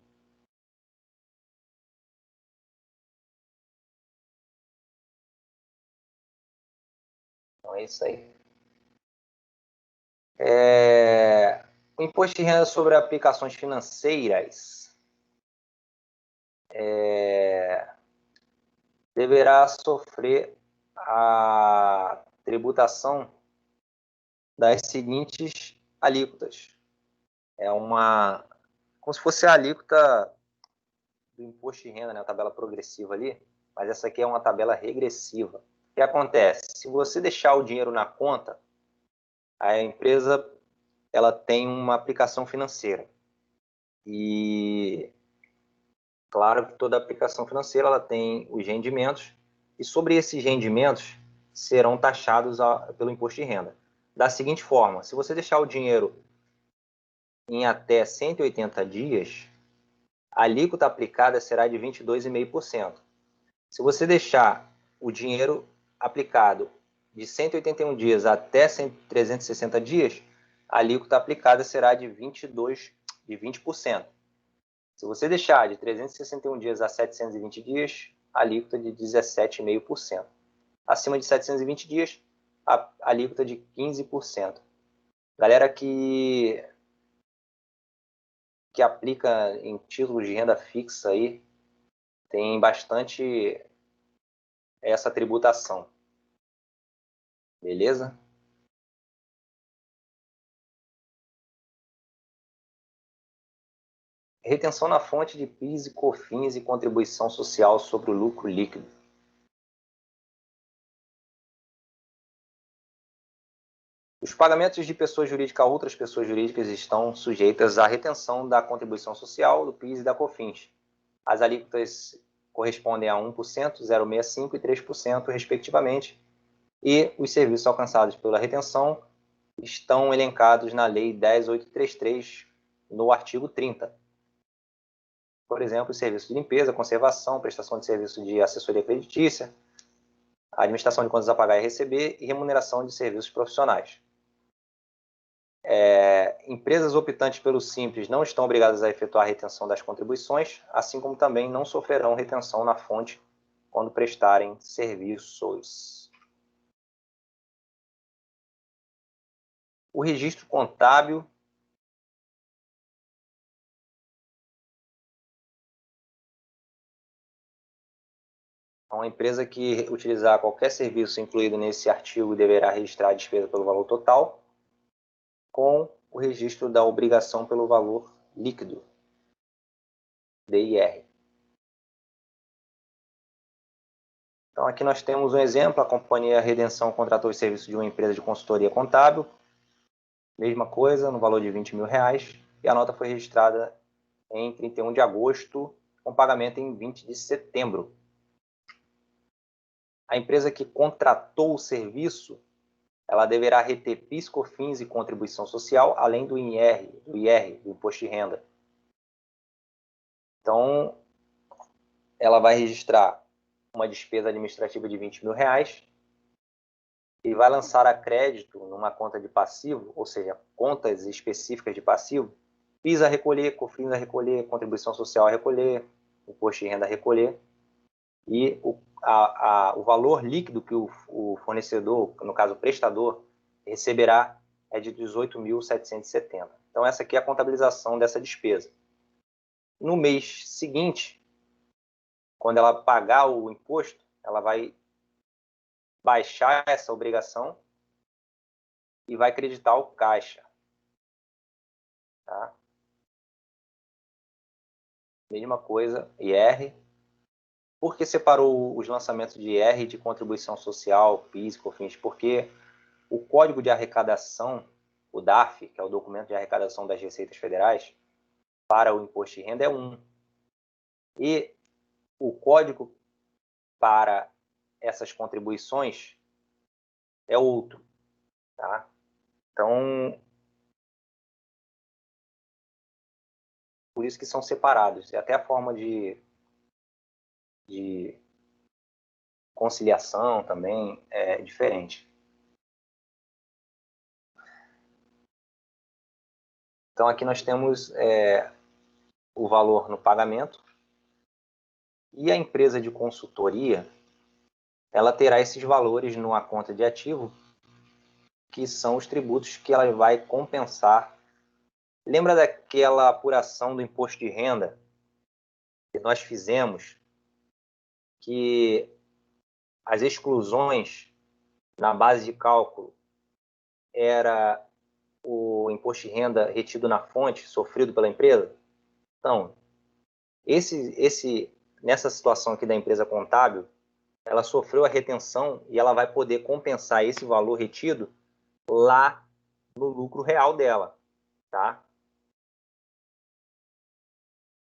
Então é isso aí. O imposto de renda sobre aplicações financeiras deverá sofrer a tributação das seguintes alíquotas. É como se fosse a alíquota do imposto de renda, né? A tabela progressiva ali, mas essa aqui é uma tabela regressiva. O que acontece? Se você deixar o dinheiro na conta, a empresa ela tem uma aplicação financeira. E claro que toda aplicação financeira ela tem os rendimentos, e sobre esses rendimentos serão taxados pelo imposto de renda. Da seguinte forma, se você deixar o dinheiro em até 180 dias, a alíquota aplicada será de 22,5%. Se você deixar o dinheiro aplicado de 181 dias até 360 dias, a alíquota aplicada será de 20%. Se você deixar de 361 dias a 720 dias, a alíquota de 17,5%. Acima de 720 dias, a alíquota de 15%. Galera que aplica em títulos de renda fixa aí, tem bastante essa tributação. Beleza? Retenção na fonte de PIS e COFINS e contribuição social sobre o lucro líquido. Os pagamentos de pessoa jurídica a outras pessoas jurídicas estão sujeitas à retenção da contribuição social, do PIS e da COFINS. As alíquotas correspondem a 1%, 0,65% e 3%, respectivamente, e os serviços alcançados pela retenção estão elencados na Lei 10.833, no artigo 30. Por exemplo, serviço de limpeza, conservação, prestação de serviço de assessoria creditícia, administração de contas a pagar e receber e remuneração de serviços profissionais. Empresas optantes pelo Simples não estão obrigadas a efetuar a retenção das contribuições, assim como também não sofrerão retenção na fonte quando prestarem serviços. O registro contábil uma empresa que utilizar qualquer serviço incluído nesse artigo deverá registrar a despesa pelo valor total, com o registro da obrigação pelo valor líquido, DIR. Então, aqui nós temos um exemplo, a Companhia Redenção contratou os serviços de uma empresa de consultoria contábil, mesma coisa, no valor de R$20 mil, e a nota foi registrada em 31 de agosto, com pagamento em 20 de setembro. A empresa que contratou o serviço, ela deverá reter PIS, COFINS e contribuição social, além do IR, do Imposto de Renda. Então, ela vai registrar uma despesa administrativa de R$20 mil e vai lançar a crédito numa conta de passivo, ou seja, contas específicas de passivo, PIS a recolher, COFINS a recolher, contribuição social a recolher, imposto de renda a recolher, e o valor líquido que o fornecedor, no caso o prestador, receberá é de 18.770. Então, essa aqui é a contabilização dessa despesa. No mês seguinte, quando ela pagar o imposto, ela vai baixar essa obrigação e vai creditar o caixa. Tá? Mesma coisa, IR. Por que separou os lançamentos de IR de contribuição social, PIS, COFINS? Porque o Código de Arrecadação, o DARF, que é o Documento de Arrecadação das Receitas Federais, para o Imposto de Renda é 1. E o código para essas contribuições é outro. Tá? Então, por isso que são separados. E até a forma de conciliação também é diferente. Então, aqui nós temos o valor no pagamento, e a empresa de consultoria, ela terá esses valores numa conta de ativo, que são os tributos que ela vai compensar. Lembra daquela apuração do imposto de renda que nós fizemos, que as exclusões na base de cálculo era o imposto de renda retido na fonte, sofrido pela empresa? Então, nessa situação aqui da empresa contábil, ela sofreu a retenção e ela vai poder compensar esse valor retido lá no lucro real dela, tá?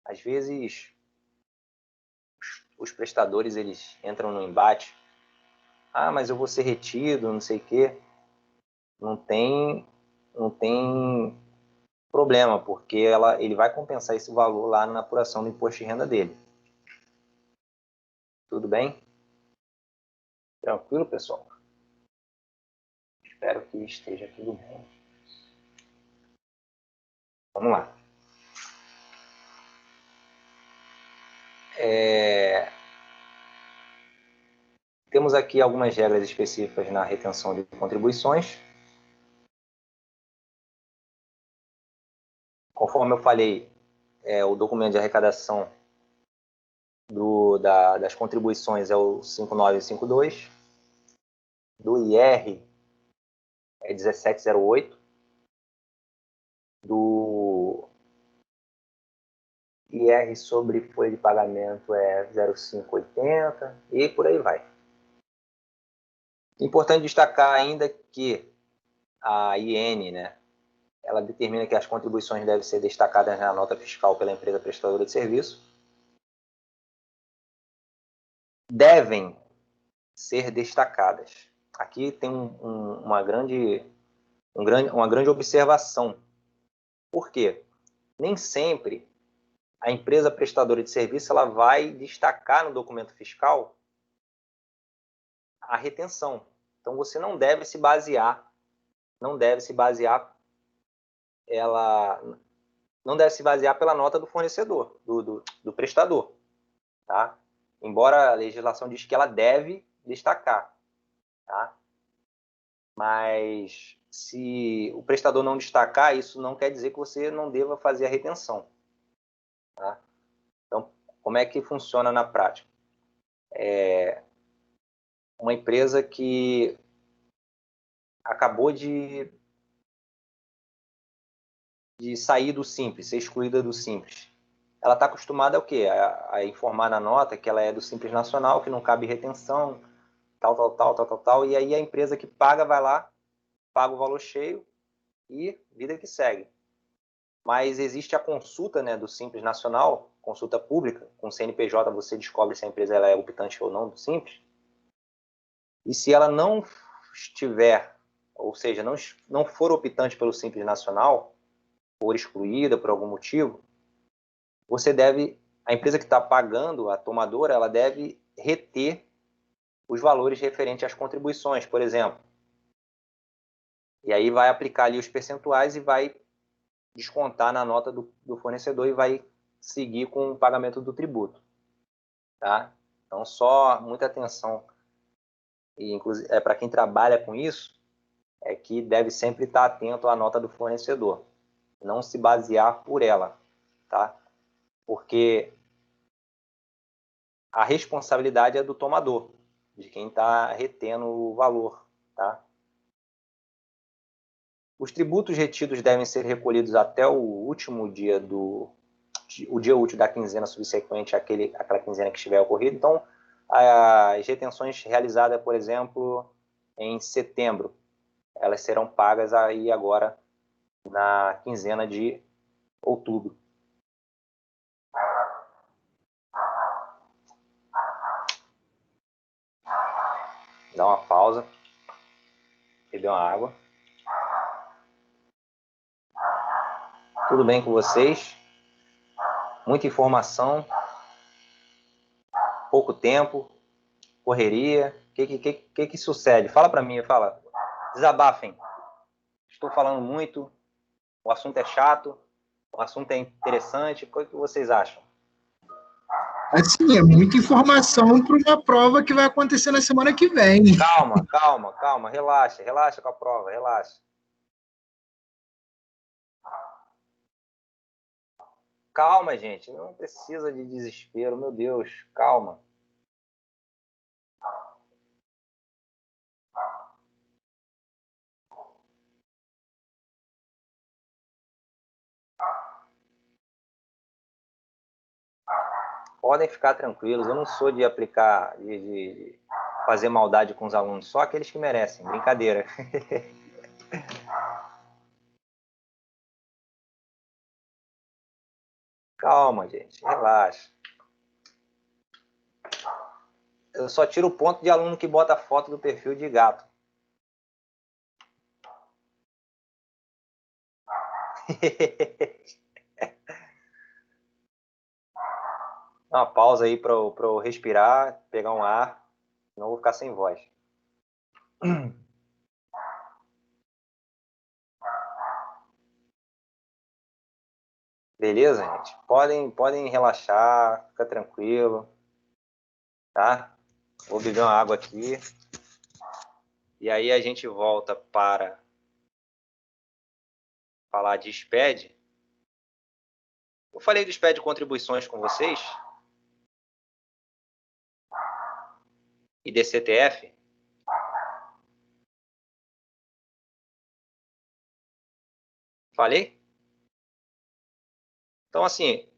Às vezes, os prestadores, eles entram no embate. Ah, mas eu vou ser retido, não sei o quê. Não tem problema, porque ele vai compensar esse valor lá na apuração do imposto de renda dele. Tudo bem? Tranquilo, pessoal? Espero que esteja tudo bem. Vamos lá. Temos aqui algumas regras específicas na retenção de contribuições. Conforme eu falei, o documento de arrecadação das contribuições é o 5952, do IR é 1708, do IR sobre folha de pagamento é 0580 e por aí vai. Importante destacar ainda que a IN, né, ela determina que as contribuições devem ser destacadas na nota fiscal pela empresa prestadora de serviço. Devem ser destacadas. Aqui tem uma grande observação. Por quê? Nem sempre a empresa prestadora de serviço ela vai destacar no documento fiscal a retenção. Então você não deve se basear pela nota do fornecedor, do prestador, tá? Embora a legislação diz que ela deve destacar, tá? Mas se o prestador não destacar, isso não quer dizer que você não deva fazer a retenção, tá? Então, como é que funciona na prática? Uma empresa que acabou de sair do Simples, ser excluída do Simples. Ela está acostumada ao quê? A informar na nota que ela é do Simples Nacional, que não cabe retenção, tal, e aí a empresa que paga vai lá, paga o valor cheio e vida que segue. Mas existe a consulta, né, do Simples Nacional, consulta pública, com o CNPJ você descobre se a empresa ela é optante ou não do Simples. E se ela não estiver, ou seja, não for optante pelo Simples Nacional, for excluída por algum motivo, a empresa que está pagando, a tomadora, ela deve reter os valores referentes às contribuições, por exemplo. E aí vai aplicar ali os percentuais e vai descontar na nota do fornecedor e vai seguir com o pagamento do tributo, tá? Então, só muita atenção, e inclusive para quem trabalha com isso, é que deve sempre estar atento à nota do fornecedor, não se basear por ela, tá? Porque a responsabilidade é do tomador, de quem está retendo o valor, tá? Os tributos retidos devem ser recolhidos até o último dia o dia útil da quinzena subsequente àquela quinzena que estiver ocorrido. Então, as retenções realizadas, por exemplo, em setembro, elas serão pagas aí agora na quinzena de outubro. Dá uma pausa, beber uma água. Tudo bem com vocês? Muita informação, pouco tempo, correria. O que sucede? Fala para mim, fala. Desabafem. Estou falando muito, o assunto é chato. O assunto é interessante. O que vocês acham? Assim, é muita informação para uma prova que vai acontecer na semana que vem. Calma. Relaxa com a prova, relaxa. Calma, gente. Não precisa de desespero, meu Deus. Calma. Podem ficar tranquilos. Eu não sou de aplicar, de fazer maldade com os alunos. Só aqueles que merecem. Brincadeira. Calma, gente. Relaxa. Eu só tiro o ponto de aluno que bota a foto do perfil de gato. Dá uma pausa aí para eu respirar, pegar um ar, senão eu vou ficar sem voz. Beleza, gente? Podem relaxar, fica tranquilo, tá? Vou beber uma água aqui. E aí a gente volta para falar de SPED. Eu falei do SPED de contribuições com vocês. E DCTF. Falei? Então, assim,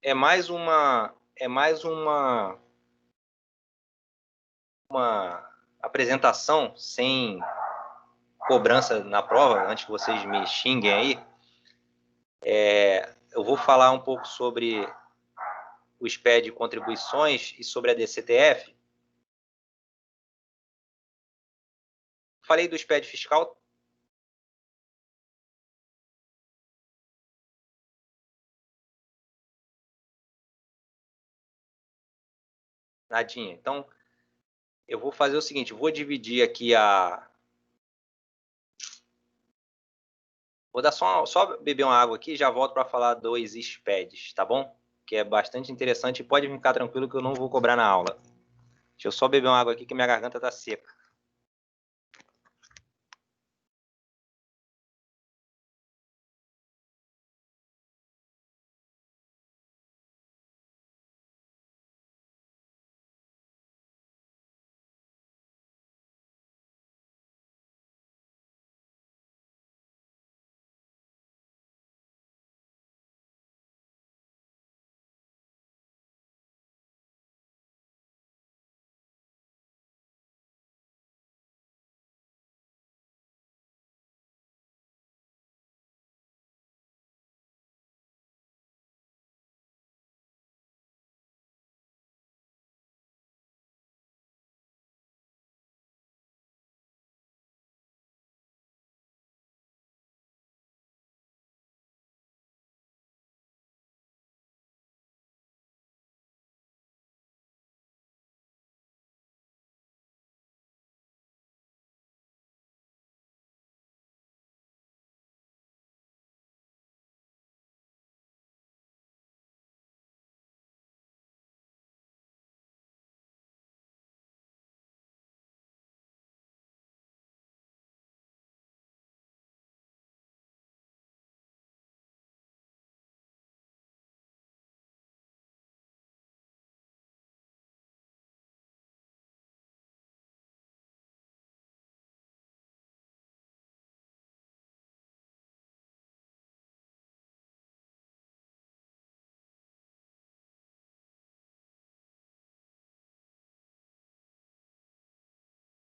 é mais uma apresentação sem cobrança na prova, antes que vocês me xinguem aí. Eu vou falar um pouco sobre o SPED de contribuições e sobre a DCTF. Falei do SPED fiscal. Nadinha. Então, eu vou fazer o seguinte, eu vou dividir aqui Vou dar só beber uma água aqui e já volto para falar dos SPEDs, tá bom? Que é bastante interessante e pode ficar tranquilo que eu não vou cobrar na aula. Deixa eu só beber uma água aqui que minha garganta tá seca.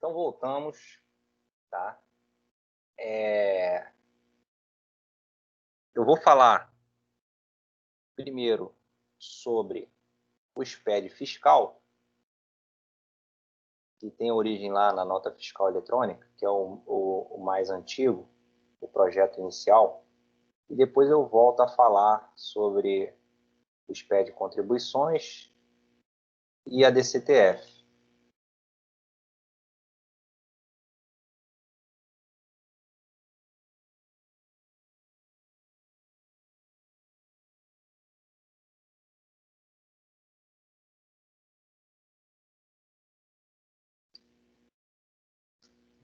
Então, voltamos, tá? Eu vou falar primeiro sobre o SPED fiscal, que tem origem lá na nota fiscal eletrônica, que é o mais antigo, o projeto inicial, e depois eu volto a falar sobre o SPED contribuições e a DCTF.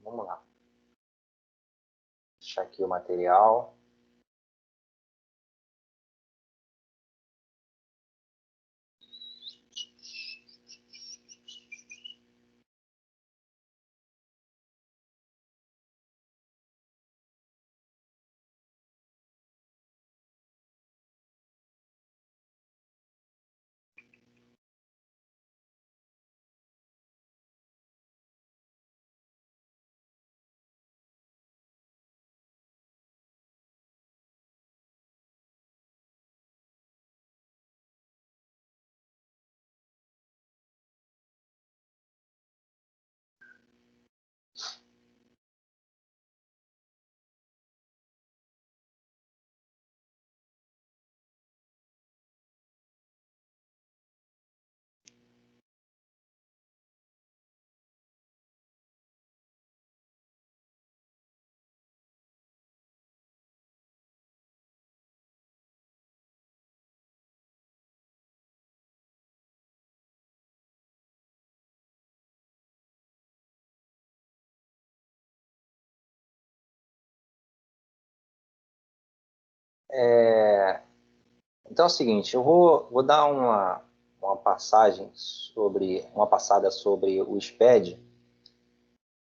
vamos lá. Deixar aqui o material. Então é o seguinte, eu vou dar uma passada sobre o SPED,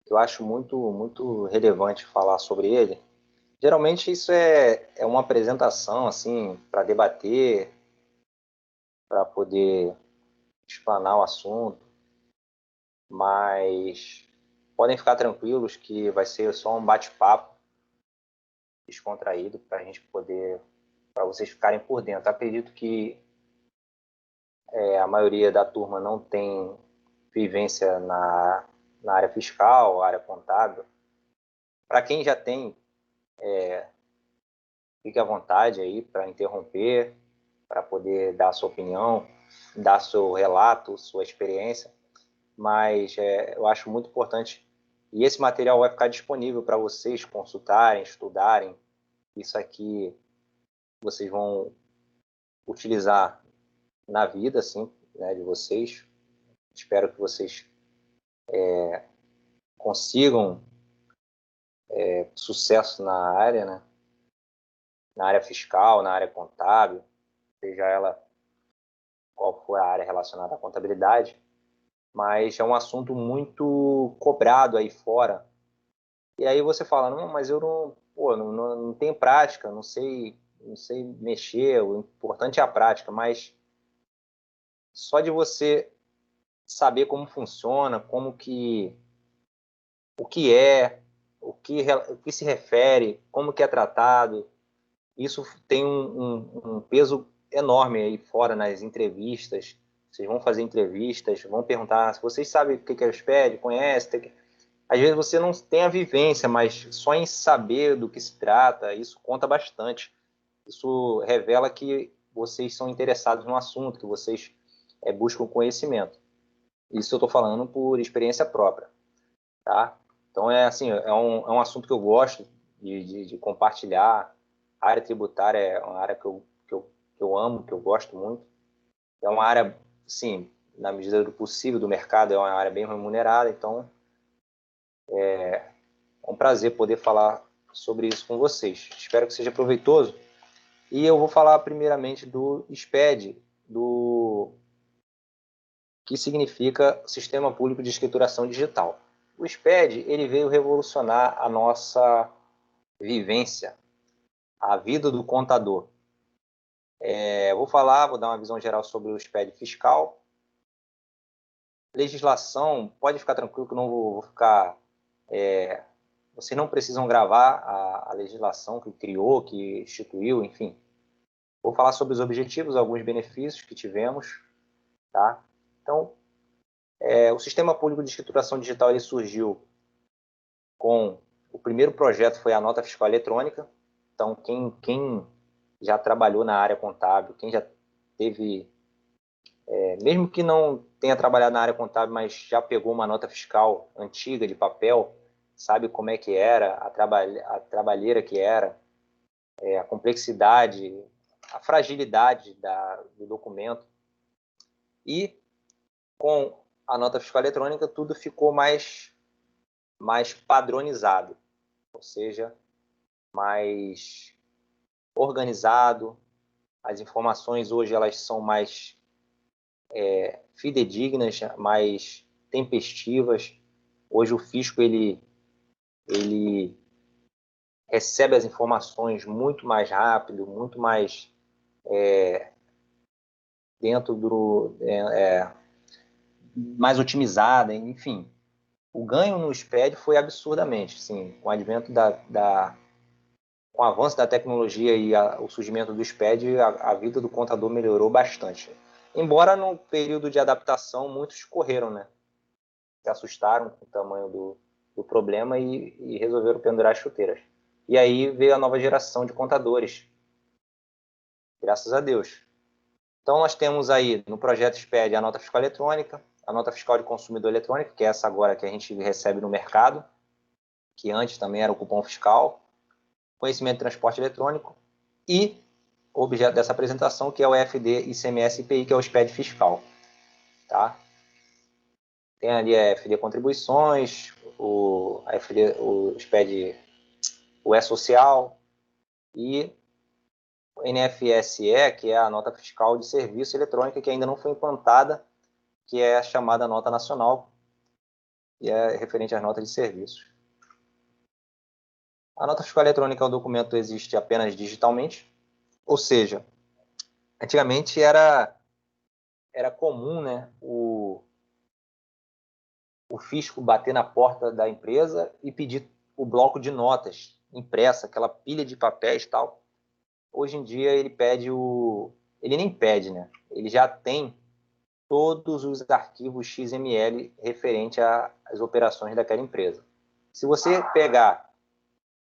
que eu acho muito relevante falar sobre ele. Geralmente isso é uma apresentação assim para debater, para poder explanar o assunto, mas podem ficar tranquilos que vai ser só um bate-papo descontraído para vocês ficarem por dentro. Acredito que a maioria da turma não tem vivência na área fiscal, área contábil. Para quem já tem, fique à vontade aí para interromper, para poder dar a sua opinião, dar seu relato, sua experiência, mas eu acho muito importante, e esse material vai ficar disponível para vocês consultarem, estudarem. Isso aqui vocês vão utilizar na vida, assim, né, de vocês. Espero que vocês consigam sucesso na área, né? Na área fiscal, na área contábil, seja ela qual for a área relacionada à contabilidade, mas é um assunto muito cobrado aí fora. E aí você fala, não, mas eu não tenho prática, não sei mexer, o importante é a prática, mas só de você saber como funciona, o que é, o que se refere, como que é tratado, isso tem um peso enorme aí fora nas entrevistas. Vocês vão fazer entrevistas, vão perguntar se vocês sabem o que é o SPED, conhece. Às vezes você não tem a vivência, mas só em saber do que se trata, isso conta bastante. Isso revela que vocês são interessados no assunto, que vocês buscam conhecimento. Isso eu estou falando por experiência própria, tá? Então, assim, é um assunto que eu gosto de compartilhar. A área tributária é uma área que eu amo, que eu gosto muito. É uma área, sim, na medida do possível do mercado, é uma área bem remunerada, então é um prazer poder falar sobre isso com vocês. Espero que seja proveitoso. E eu vou falar primeiramente do SPED, do que significa Sistema Público de Escrituração Digital. O SPED, ele veio revolucionar a nossa vivência, a vida do contador. Vou dar uma visão geral sobre o SPED fiscal. Legislação, pode ficar tranquilo que eu não vou ficar... vocês não precisam gravar a legislação que criou, que instituiu, enfim. Vou falar sobre os objetivos, alguns benefícios que tivemos, tá? Então, o Sistema Público de Escrituração Digital ele surgiu com... O primeiro projeto foi a nota fiscal eletrônica. Então, quem já trabalhou na área contábil, quem já teve... mesmo que não tenha trabalhado na área contábil, mas já pegou uma nota fiscal antiga, de papel, sabe como é que era, a trabalheira que era, a complexidade, a fragilidade do documento. E com a nota fiscal eletrônica, tudo ficou mais mais padronizado, ou seja, mais organizado. As informações hoje elas são mais fidedignas, mais tempestivas. Hoje o fisco ele recebe as informações muito mais rápido, muito mais dentro do mais otimizada, enfim. O ganho no SPED foi absurdamente, sim, com o advento com o avanço da tecnologia e o surgimento do SPED, a vida do contador melhorou bastante. Embora no período de adaptação muitos correram, né? Se assustaram com o tamanho do problema e resolveram pendurar as chuteiras. E aí veio a nova geração de contadores, graças a Deus. Então nós temos aí no projeto SPED a nota fiscal eletrônica, a nota fiscal de consumidor eletrônica, que é essa agora que a gente recebe no mercado, que antes também era o cupom fiscal, conhecimento de transporte eletrônico e o objeto dessa apresentação, que é o EFD, ICMS e IPI, que é o SPED fiscal. Tá? Tem ali a EFD contribuições, o SPED, o E-social e o NFSE, que é a nota fiscal de serviço eletrônica, que ainda não foi implantada, que é a chamada nota nacional, e é referente às notas de serviços. A nota fiscal eletrônica é um documento que existe apenas digitalmente, ou seja, antigamente era comum, né, o fisco bater na porta da empresa e pedir o bloco de notas impressa, aquela pilha de papéis e tal. Hoje em dia ele ele nem pede, né? Ele já tem todos os arquivos XML referente às operações daquela empresa. Se você pegar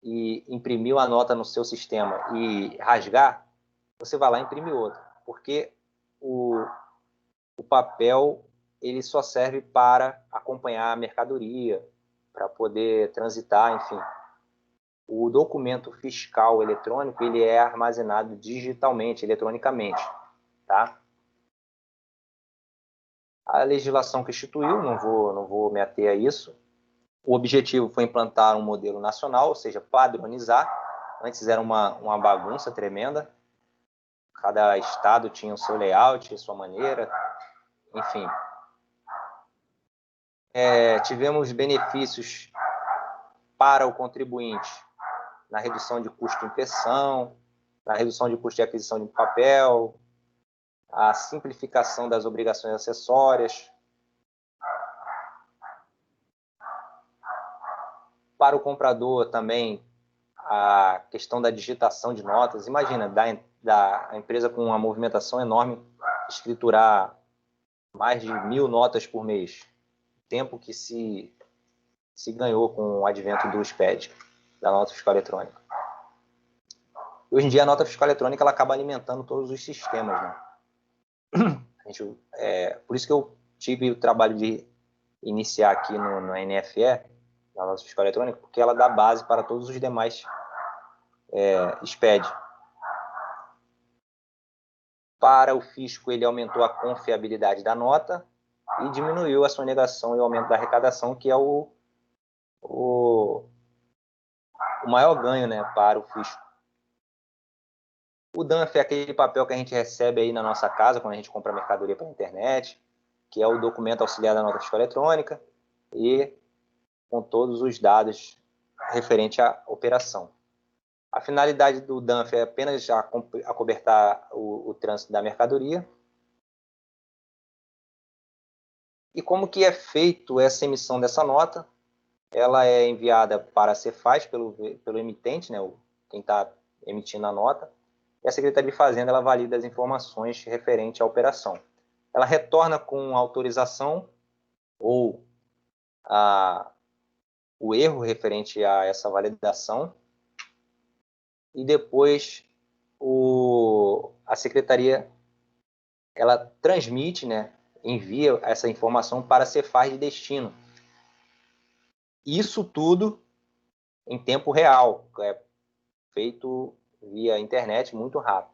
e imprimir uma nota no seu sistema e rasgar, você vai lá e imprime outra, porque o papel ele só serve para acompanhar a mercadoria, para poder transitar, enfim. O documento fiscal eletrônico ele é armazenado digitalmente, eletronicamente, tá? A legislação que instituiu, não vou me ater a isso. O objetivo foi implantar um modelo nacional, ou seja, padronizar. Antes era uma bagunça tremenda. Cada estado tinha o seu layout, a sua maneira, enfim. Tivemos benefícios para o contribuinte na redução de custo de impressão, na redução de custo de aquisição de papel, a simplificação das obrigações acessórias. Para o comprador também, a questão da digitação de notas. Imagina, a empresa com uma movimentação enorme, escriturar mais de 1.000 notas por mês. Tempo que se ganhou com o advento do SPED, da nota fiscal eletrônica. Hoje em dia, a nota fiscal eletrônica ela acaba alimentando todos os sistemas, né? Por isso que eu tive o trabalho de iniciar aqui no NFE, na nota fiscal eletrônica, porque ela dá base para todos os demais SPED. Para o fisco, ele aumentou a confiabilidade da nota e diminuiu a sonegação e o aumento da arrecadação, que é o maior ganho, né, para o fisco. O DANF é aquele papel que a gente recebe aí na nossa casa quando a gente compra mercadoria pela internet, que é o documento auxiliar da nota fiscal eletrônica e com todos os dados referente à operação. A finalidade do DANF é apenas acobertar o trânsito da mercadoria. E como que é feito essa emissão dessa nota? Ela é enviada para a Cefaz pelo emitente, né, quem está emitindo a nota, e a Secretaria de Fazenda ela valida as informações referentes à operação. Ela retorna com autorização ou o erro referente a essa validação, e depois a Secretaria ela transmite, né, envia essa informação para a Cefaz de destino. Isso tudo em tempo real, feito via internet muito rápido.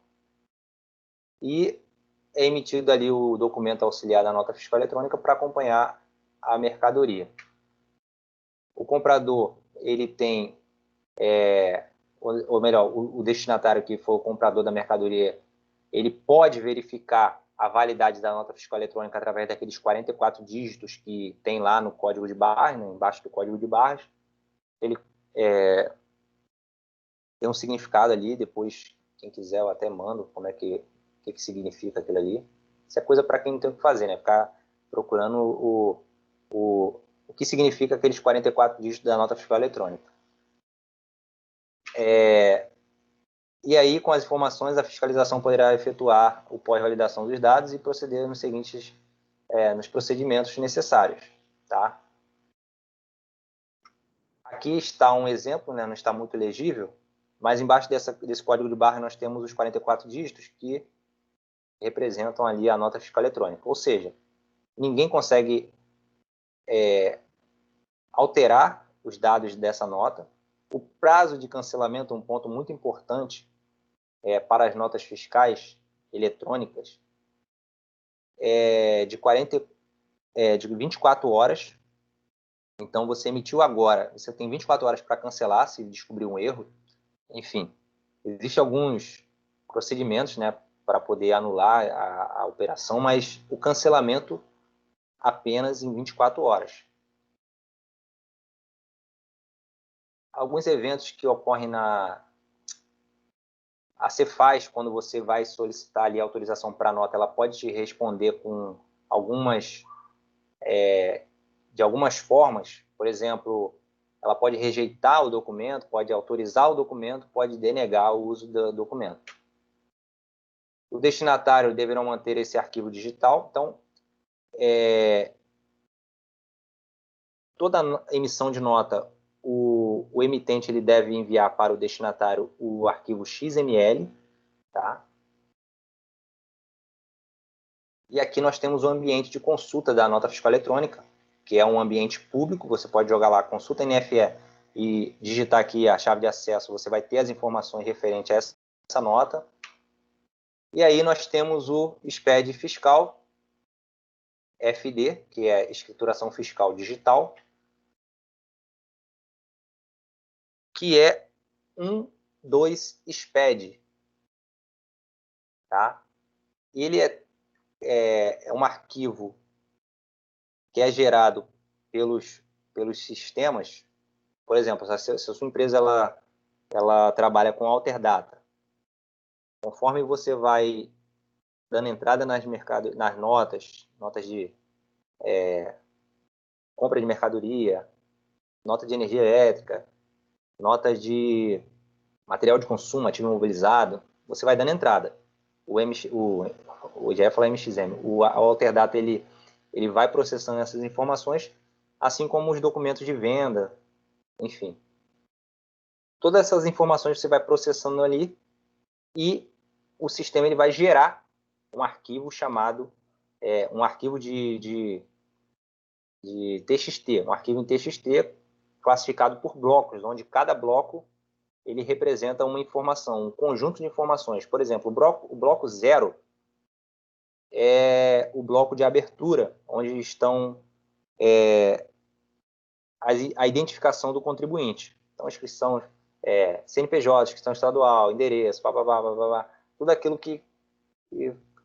E é emitido ali o documento auxiliar da nota fiscal eletrônica para acompanhar a mercadoria. O comprador, ele tem, ou melhor, o destinatário que for o comprador da mercadoria, ele pode verificar a validade da nota fiscal eletrônica através daqueles 44 dígitos que tem lá no código de barras, né, embaixo do código de barras. Ele tem um significado ali, depois, quem quiser, eu até mando como é que significa aquilo ali. Isso é coisa para quem não tem o que fazer, né? Ficar procurando o que significa aqueles 44 dígitos da nota fiscal eletrônica. E aí, com as informações, a fiscalização poderá efetuar o pós-validação dos dados e proceder nos seguintes, nos procedimentos necessários, tá? Aqui está um exemplo, né? Não está muito legível, mas embaixo desse código de barra nós temos os 44 dígitos que representam ali a nota fiscal eletrônica. Ou seja, ninguém consegue alterar os dados dessa nota. O prazo de cancelamento, um ponto muito importante para as notas fiscais eletrônicas, de 24 horas. Então, você emitiu agora, você tem 24 horas para cancelar se descobrir um erro. Enfim, existem alguns procedimentos, né, para poder anular a operação, mas o cancelamento apenas em 24 horas. Alguns eventos que ocorrem a Cefaz, quando você vai solicitar ali a autorização para a nota, ela pode te responder com de algumas formas. Por exemplo, ela pode rejeitar o documento, pode autorizar o documento, pode denegar o uso do documento. O destinatário deverá manter esse arquivo digital. Então, toda emissão de nota, o emitente ele deve enviar para o destinatário o arquivo XML, tá? E aqui nós temos o ambiente de consulta da nota fiscal eletrônica, que é um ambiente público. Você pode jogar lá consulta NFE e digitar aqui a chave de acesso, você vai ter as informações referentes a essa nota. E aí nós temos o SPED fiscal, FD, que é escrituração fiscal digital, que é 2 SPED, tá? Ele é um arquivo que é gerado pelos sistemas. Por exemplo, se a sua empresa ela trabalha com Alterdata, conforme você vai dando entrada nas notas de compra de mercadoria, nota de energia elétrica, notas de material de consumo, ativo imobilizado, você vai dando entrada. Já ia falar MXM, o Alterdata ele vai processando essas informações, assim como os documentos de venda, enfim. Todas essas informações você vai processando ali e o sistema ele vai gerar um arquivo chamado, um arquivo de TXT, um arquivo em TXT classificado por blocos, onde cada bloco ele representa uma informação, um conjunto de informações. Por exemplo, o bloco 0 é o bloco de abertura, onde estão a identificação do contribuinte. Então, inscrição CNPJ, inscrição estadual, endereço, tudo aquilo que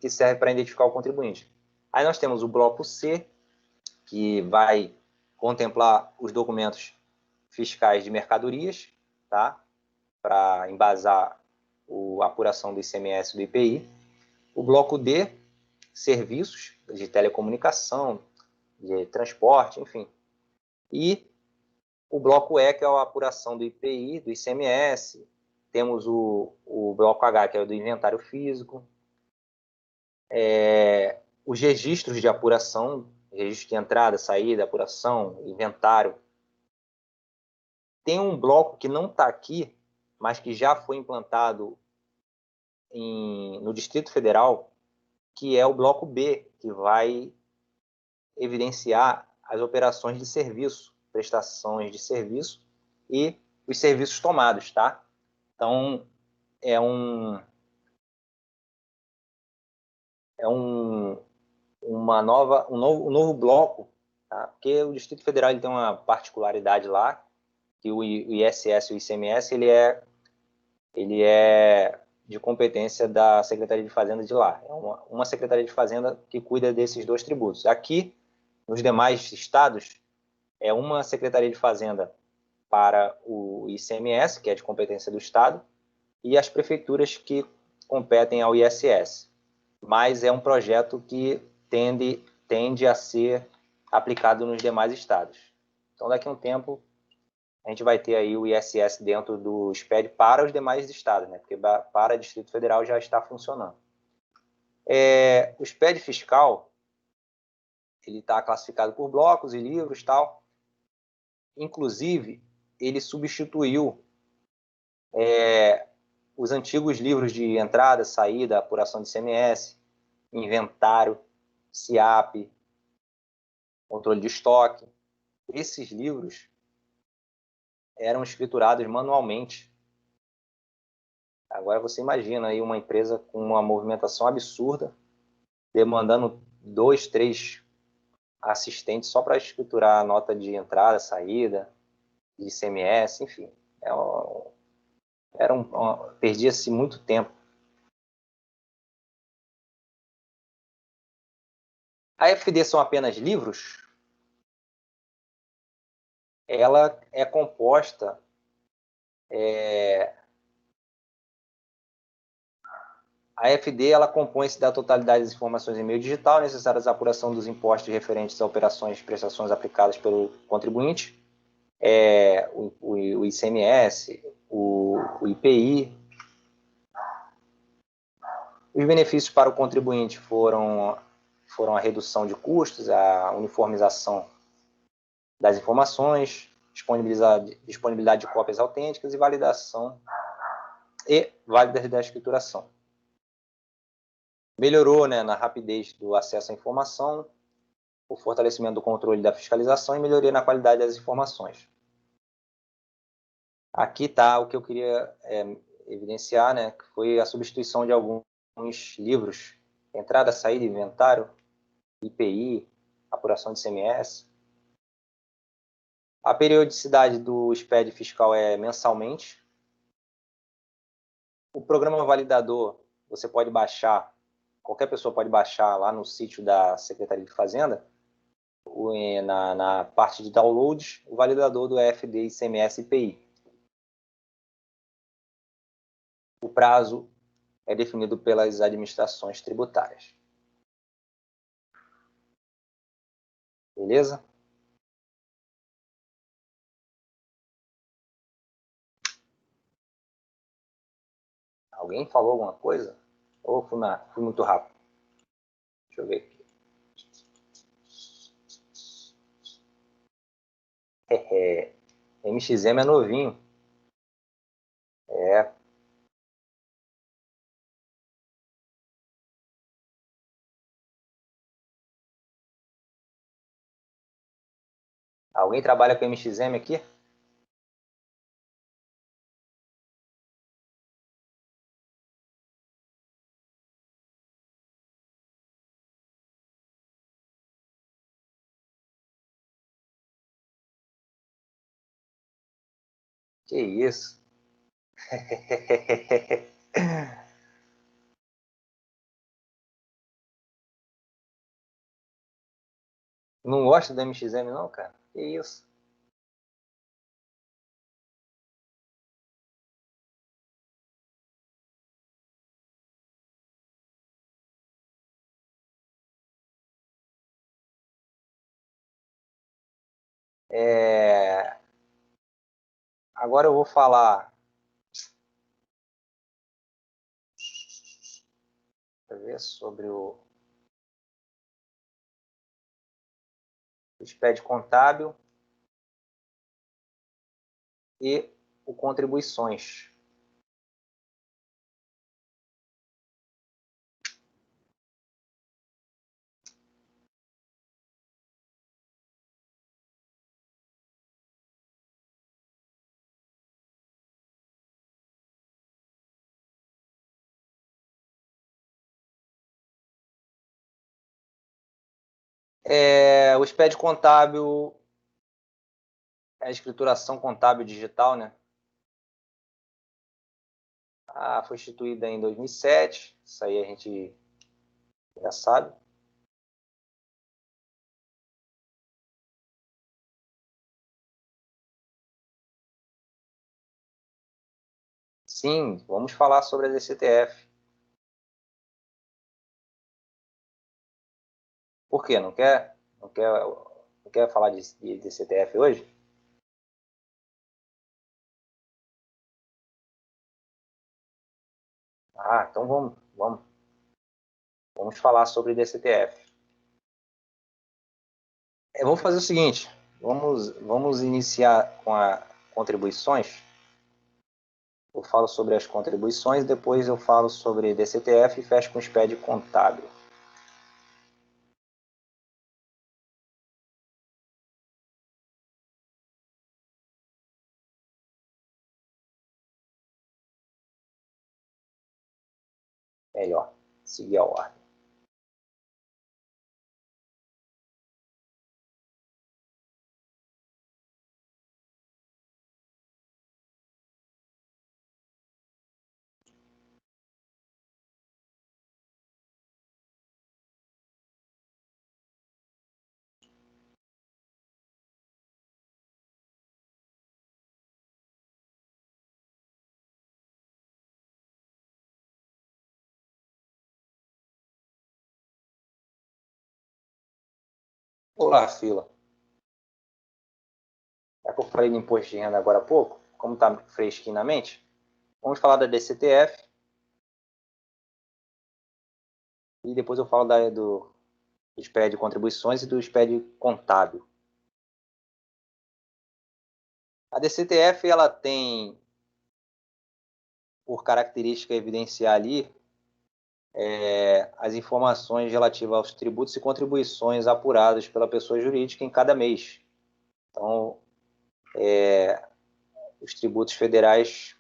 serve para identificar o contribuinte. Aí nós temos o bloco C, que vai contemplar os documentos fiscais de mercadorias, tá? Para embasar a apuração do ICMS e do IPI. O bloco D, serviços de telecomunicação, de transporte, enfim. E o bloco E, que é a apuração do IPI, do ICMS. Temos o bloco H, que é o do inventário físico. Os registros de apuração, registro de entrada, saída, apuração, inventário. Tem um bloco que não está aqui, mas que já foi implantado no Distrito Federal, que é o bloco B, que vai evidenciar as operações de serviço, prestações de serviço e os serviços tomados, tá? Então, é um novo bloco, tá? Porque o Distrito Federal ele tem uma particularidade lá, que o ISS e o ICMS ele é de competência da Secretaria de Fazenda de lá. É uma Secretaria de Fazenda que cuida desses dois tributos. Aqui, nos demais estados, é uma Secretaria de Fazenda para o ICMS, que é de competência do estado, e as prefeituras que competem ao ISS. Mas é um projeto que tende a ser aplicado nos demais estados. Então, daqui a um tempo, a gente vai ter aí o ISS dentro do SPED para os demais estados, né? Porque para o Distrito Federal já está funcionando. O SPED fiscal, ele está classificado por blocos e livros, tal. Inclusive, ele substituiu os antigos livros de entrada, saída, apuração de ICMS, inventário, SIAP, controle de estoque. Esses livros eram escriturados manualmente. Agora você imagina aí uma empresa com uma movimentação absurda, demandando 2, 3 assistentes só para escriturar a nota de entrada, saída, de ICMS, enfim. Perdia-se muito tempo. A FD são apenas livros? Ela é composta A FD ela compõe-se da totalidade das informações em meio digital necessárias à apuração dos impostos referentes a operações e prestações aplicadas pelo contribuinte, o ICMS, o IPI. Os benefícios para o contribuinte foram a redução de custos, a uniformização das informações, disponibilidade de cópias autênticas e validação válidas da escrituração. Melhorou, né, na rapidez do acesso à informação, o fortalecimento do controle da fiscalização e melhoria na qualidade das informações. Aqui está o que eu queria evidenciar, né, que foi a substituição de alguns livros, entrada, saída, inventário, IPI, apuração de ICMS. A periodicidade do SPED fiscal é mensalmente. O programa validador, você pode baixar, qualquer pessoa pode baixar lá no sítio da Secretaria de Fazenda, na parte de downloads, o validador do EFD, ICMS e IPI. O prazo é definido pelas administrações tributárias. Beleza? Alguém falou alguma coisa? Ou fui muito rápido? Deixa eu ver aqui. MXM é novinho. Alguém trabalha com MXM aqui? Que isso? Não gosta do MXM não, cara? Que isso? Agora eu vou falar. Deixa eu ver sobre o SPED contábil e o contribuições. O SPED contábil é a escrituração contábil digital, né? Foi instituída em 2007, isso aí a gente já sabe. Sim, vamos falar sobre a DCTF. Por quê? Não quer falar de DCTF hoje? Então vamos falar sobre DCTF. Vamos fazer o seguinte, vamos iniciar com as contribuições. Eu falo sobre as contribuições, depois eu falo sobre DCTF e fecho com o SPED contábil. Melhor, seguir a ordem. Olá, fila. É que eu falei de imposto de renda agora há pouco, como está fresquinho na mente, vamos falar da DCTF e depois eu falo do SPED de contribuições e do SPED contábil. A DCTF ela tem por característica evidenciar ali as informações relativas aos tributos e contribuições apurados pela pessoa jurídica em cada mês. Então, os tributos federais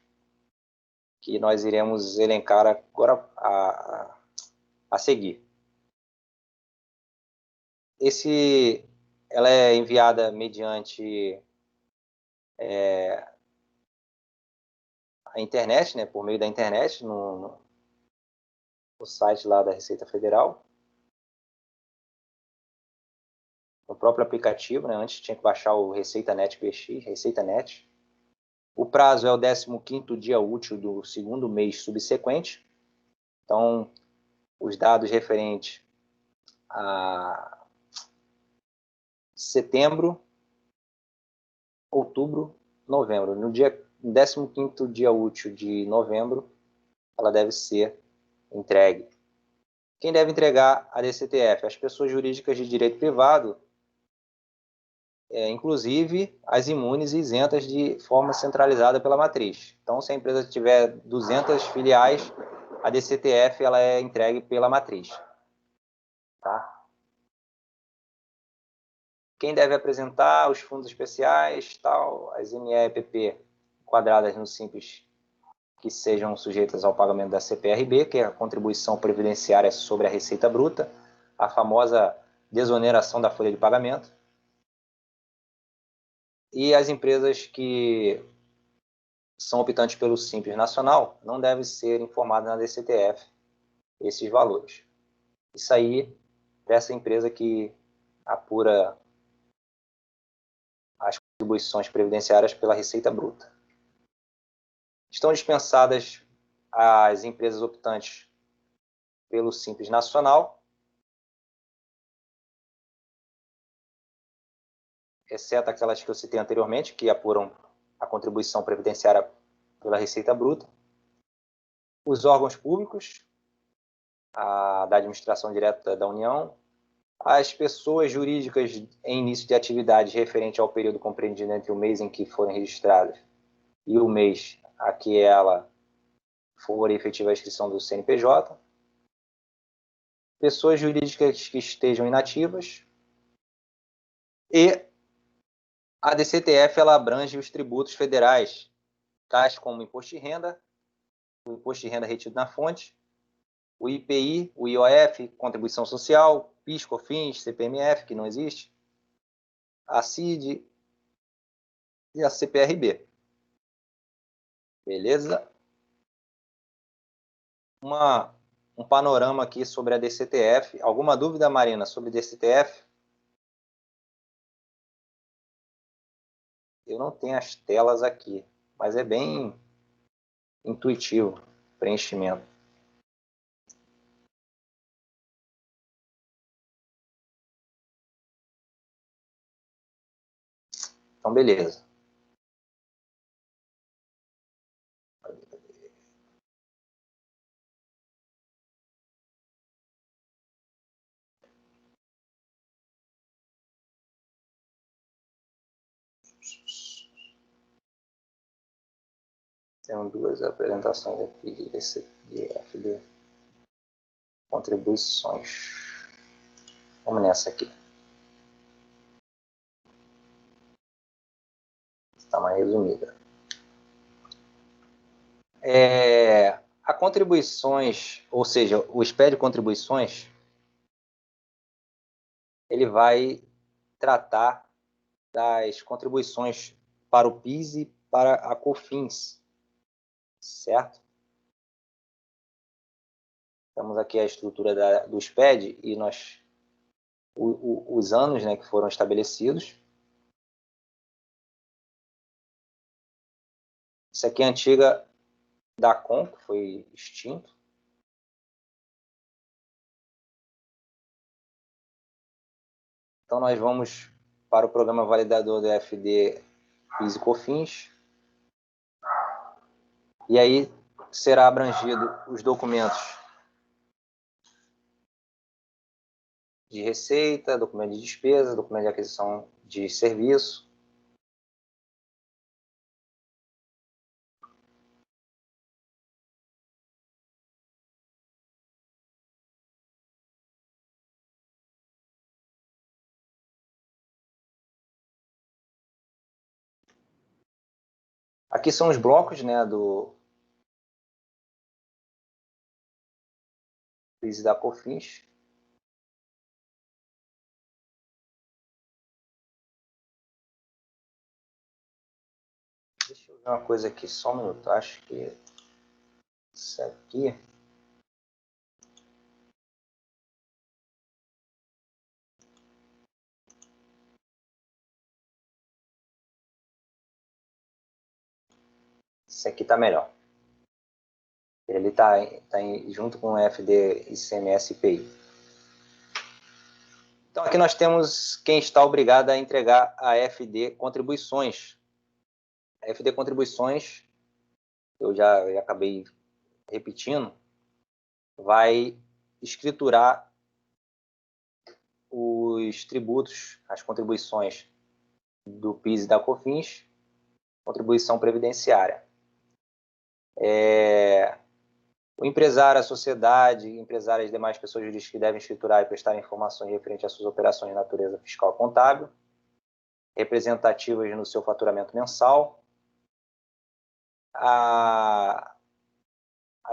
que nós iremos elencar agora a seguir. Ela é enviada mediante a internet, né, por meio da internet, no site lá da Receita Federal, no próprio aplicativo, né, antes tinha que baixar o ReceitaNet PX, ReceitaNet. O prazo é o 15º dia útil do segundo mês subsequente. Então, os dados referentes a setembro, outubro, novembro. No 15º dia útil de novembro, ela deve ser entregue. Quem deve entregar a DCTF? As pessoas jurídicas de direito privado, inclusive as imunes e isentas de forma centralizada pela matriz. Então, se a empresa tiver 200 filiais, a DCTF ela é entregue pela matriz. Tá? Quem deve apresentar os fundos especiais, as ME-EPP quadradas no Simples que sejam sujeitas ao pagamento da CPRB, que é a contribuição previdenciária sobre a receita bruta, a famosa desoneração da folha de pagamento. E as empresas que são optantes pelo Simples Nacional não devem ser informadas na DCTF esses valores. Isso aí para essa empresa que apura as contribuições previdenciárias pela receita bruta. Estão dispensadas as empresas optantes pelo Simples Nacional, exceto aquelas que eu citei anteriormente, que apuram a contribuição previdenciária pela receita bruta. Os órgãos públicos, da administração direta da União, as pessoas jurídicas em início de atividade referente ao período compreendido entre o mês em que foram registradas e o mês a que ela for efetiva a inscrição do CNPJ, pessoas jurídicas que estejam inativas, e a DCTF ela abrange os tributos federais, tais como o imposto de renda retido na fonte, o IPI, o IOF, contribuição social, PIS, COFINS, CPMF, que não existe, a CID e a CPRB. Beleza? Um panorama aqui sobre a DCTF. Alguma dúvida, Marina, sobre DCTF? Eu não tenho as telas aqui, mas é bem intuitivo o preenchimento. Então, beleza. Tem duas apresentações aqui de FD. Contribuições. Vamos nessa aqui. Está mais resumida. A contribuições, ou seja, o SPED de contribuições, ele vai tratar das contribuições para o PIS e para a COFINS, certo? Temos aqui a estrutura do SPED e os anos, né, que foram estabelecidos. Isso aqui é a antiga DACOM, que foi extinto. Então, nós vamos para o programa validador do FD PIS e COFINS. E aí será abrangido os documentos de receita, documento de despesa, documento de aquisição de serviço. Aqui são os blocos, né, do PIS e da COFINS. Deixa eu ver uma coisa aqui, só um minuto. Acho que isso aqui... Esse aqui está melhor. Ele está junto com o FD, ICMS e IPI. Então, aqui nós temos quem está obrigado a entregar a FD contribuições. A FD contribuições, eu já acabei repetindo, vai escriturar os tributos, as contribuições do PIS e da COFINS, contribuição previdenciária. O empresário, a sociedade, empresários e demais pessoas jurídicas que devem escriturar e prestar informações referentes às suas operações de natureza fiscal e contábil, representativas no seu faturamento mensal. As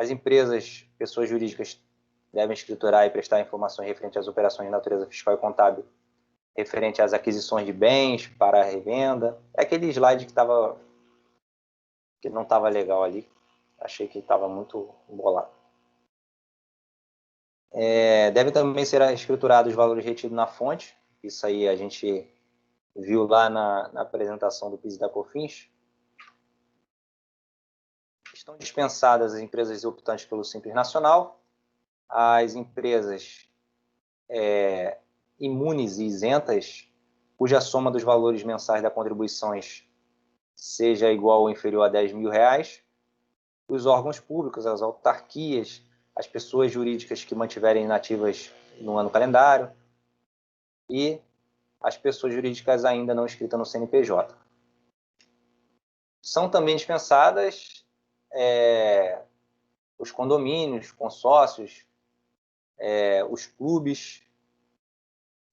empresas, pessoas jurídicas, devem escriturar e prestar informações referentes às operações de natureza fiscal e contábil, referente às aquisições de bens para a revenda. É aquele slide que não estava legal ali. Achei que estava muito embolado. Devem também ser escriturados os valores retidos na fonte. Isso aí a gente viu lá na apresentação do PIS e da COFINS. Estão dispensadas as empresas optantes pelo Simples Nacional, as empresas imunes e isentas, cuja soma dos valores mensais das contribuições seja igual ou inferior a R$10.000, os órgãos públicos, as autarquias, as pessoas jurídicas que mantiverem inativas no ano calendário e as pessoas jurídicas ainda não inscritas no CNPJ. São também dispensadas os condomínios, consórcios, os clubes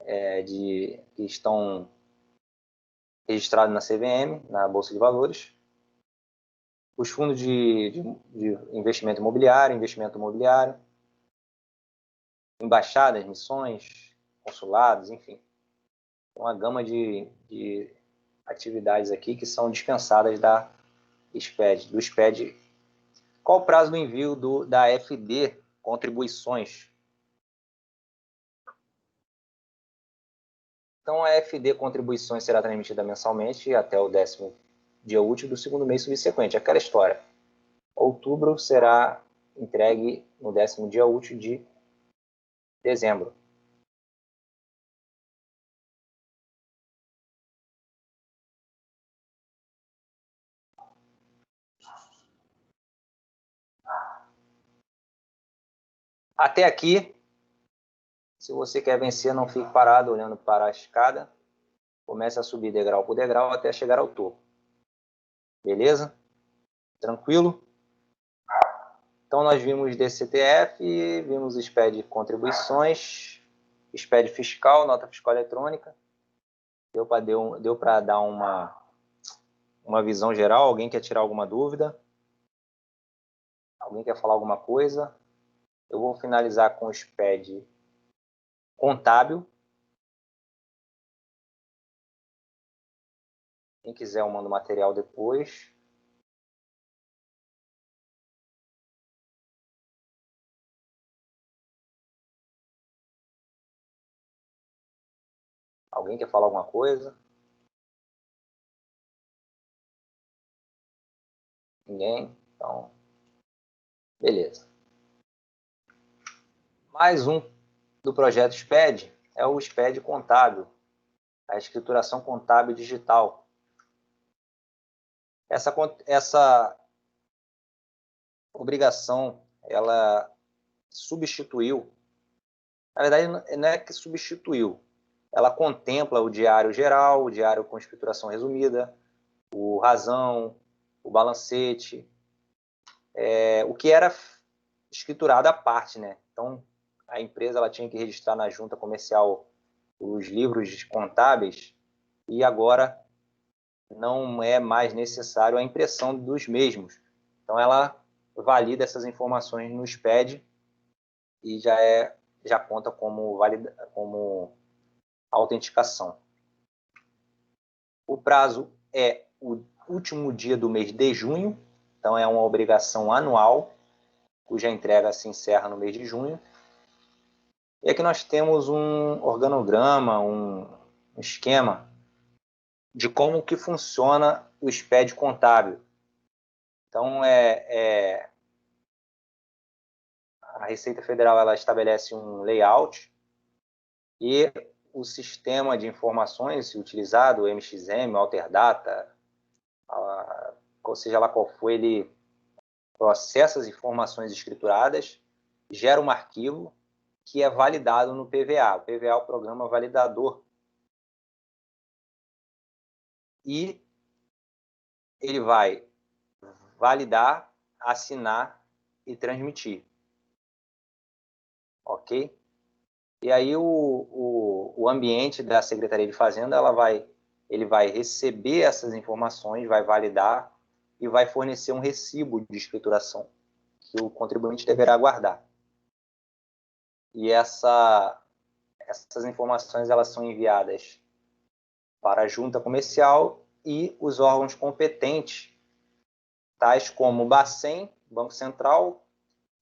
que estão registrados na CVM, na Bolsa de Valores, os fundos de investimento imobiliário, embaixadas, missões, consulados, enfim. Uma gama de atividades aqui que são dispensadas do SPED. Qual o prazo do envio da FD contribuições? Então, a FD contribuições será transmitida mensalmente até o 10º dia útil do segundo mês subsequente. Aquela história. Outubro será entregue no 10º dia útil de dezembro. Até aqui, se você quer vencer, não fique parado olhando para a escada. Comece a subir degrau por degrau até chegar ao topo. Beleza? Tranquilo? Então, nós vimos DCTF, vimos SPED contribuições, SPED fiscal, nota fiscal eletrônica. Deu para dar uma visão geral? Alguém quer tirar alguma dúvida? Alguém quer falar alguma coisa? Eu vou finalizar com o SPED contábil. Quem quiser, eu mando material depois. Alguém quer falar alguma coisa? Ninguém? Então, beleza. Mais um do projeto SPED é o SPED contábil, a escrituração contábil digital. Essa obrigação, ela substituiu, na verdade não é que substituiu, ela contempla o diário geral, o diário com escrituração resumida, o razão, o balancete, o que era escriturado à parte, né? Então, a empresa ela tinha que registrar na junta comercial os livros contábeis e agora não é mais necessário a impressão dos mesmos. Então, ela valida essas informações no SPED e já conta como autenticação. O prazo é o último dia do mês de junho, então é uma obrigação anual, cuja entrega se encerra no mês de junho. E aqui nós temos um organograma, um esquema de como que funciona o SPED contábil. Então, a Receita Federal ela estabelece um layout e o sistema de informações utilizado, o MXM, o Alterdata, ou seja lá qual for, ele processa as informações escrituradas, gera um arquivo que é validado no PVA. O PVA é o Programa Validador. E ele vai validar, assinar e transmitir. Ok? E aí o ambiente da Secretaria de Fazenda ele vai receber essas informações, vai validar e vai fornecer um recibo de escrituração que o contribuinte deverá guardar. E essas informações elas são enviadas para a junta comercial e os órgãos competentes, tais como o Bacen, Banco Central,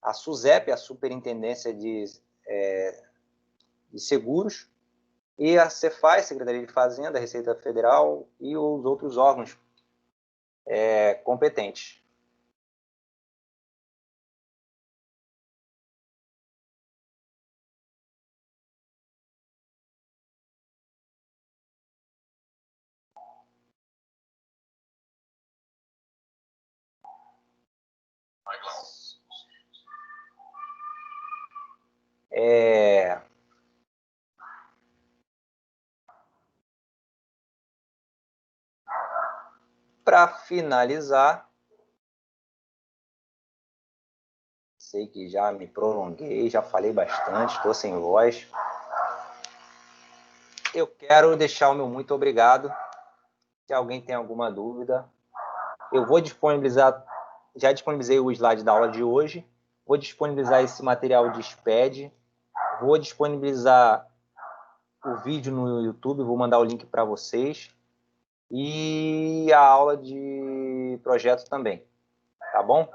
a SUSEP, a Superintendência de Seguros, e a Cefaz, Secretaria de Fazenda, Receita Federal e os outros órgãos competentes. Para finalizar, sei que já me prolonguei, já falei bastante, estou sem voz. Eu quero deixar o meu muito obrigado. Se alguém tem alguma dúvida, eu vou disponibilizar, já disponibilizei o slide da aula de hoje, vou disponibilizar esse material de SPED Vou disponibilizar o vídeo no YouTube, vou mandar o link para vocês. E a aula de projeto também, tá bom?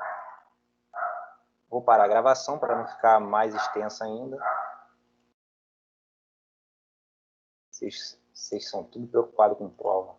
Vou parar a gravação para não ficar mais extensa ainda. Vocês são tudo preocupados com prova.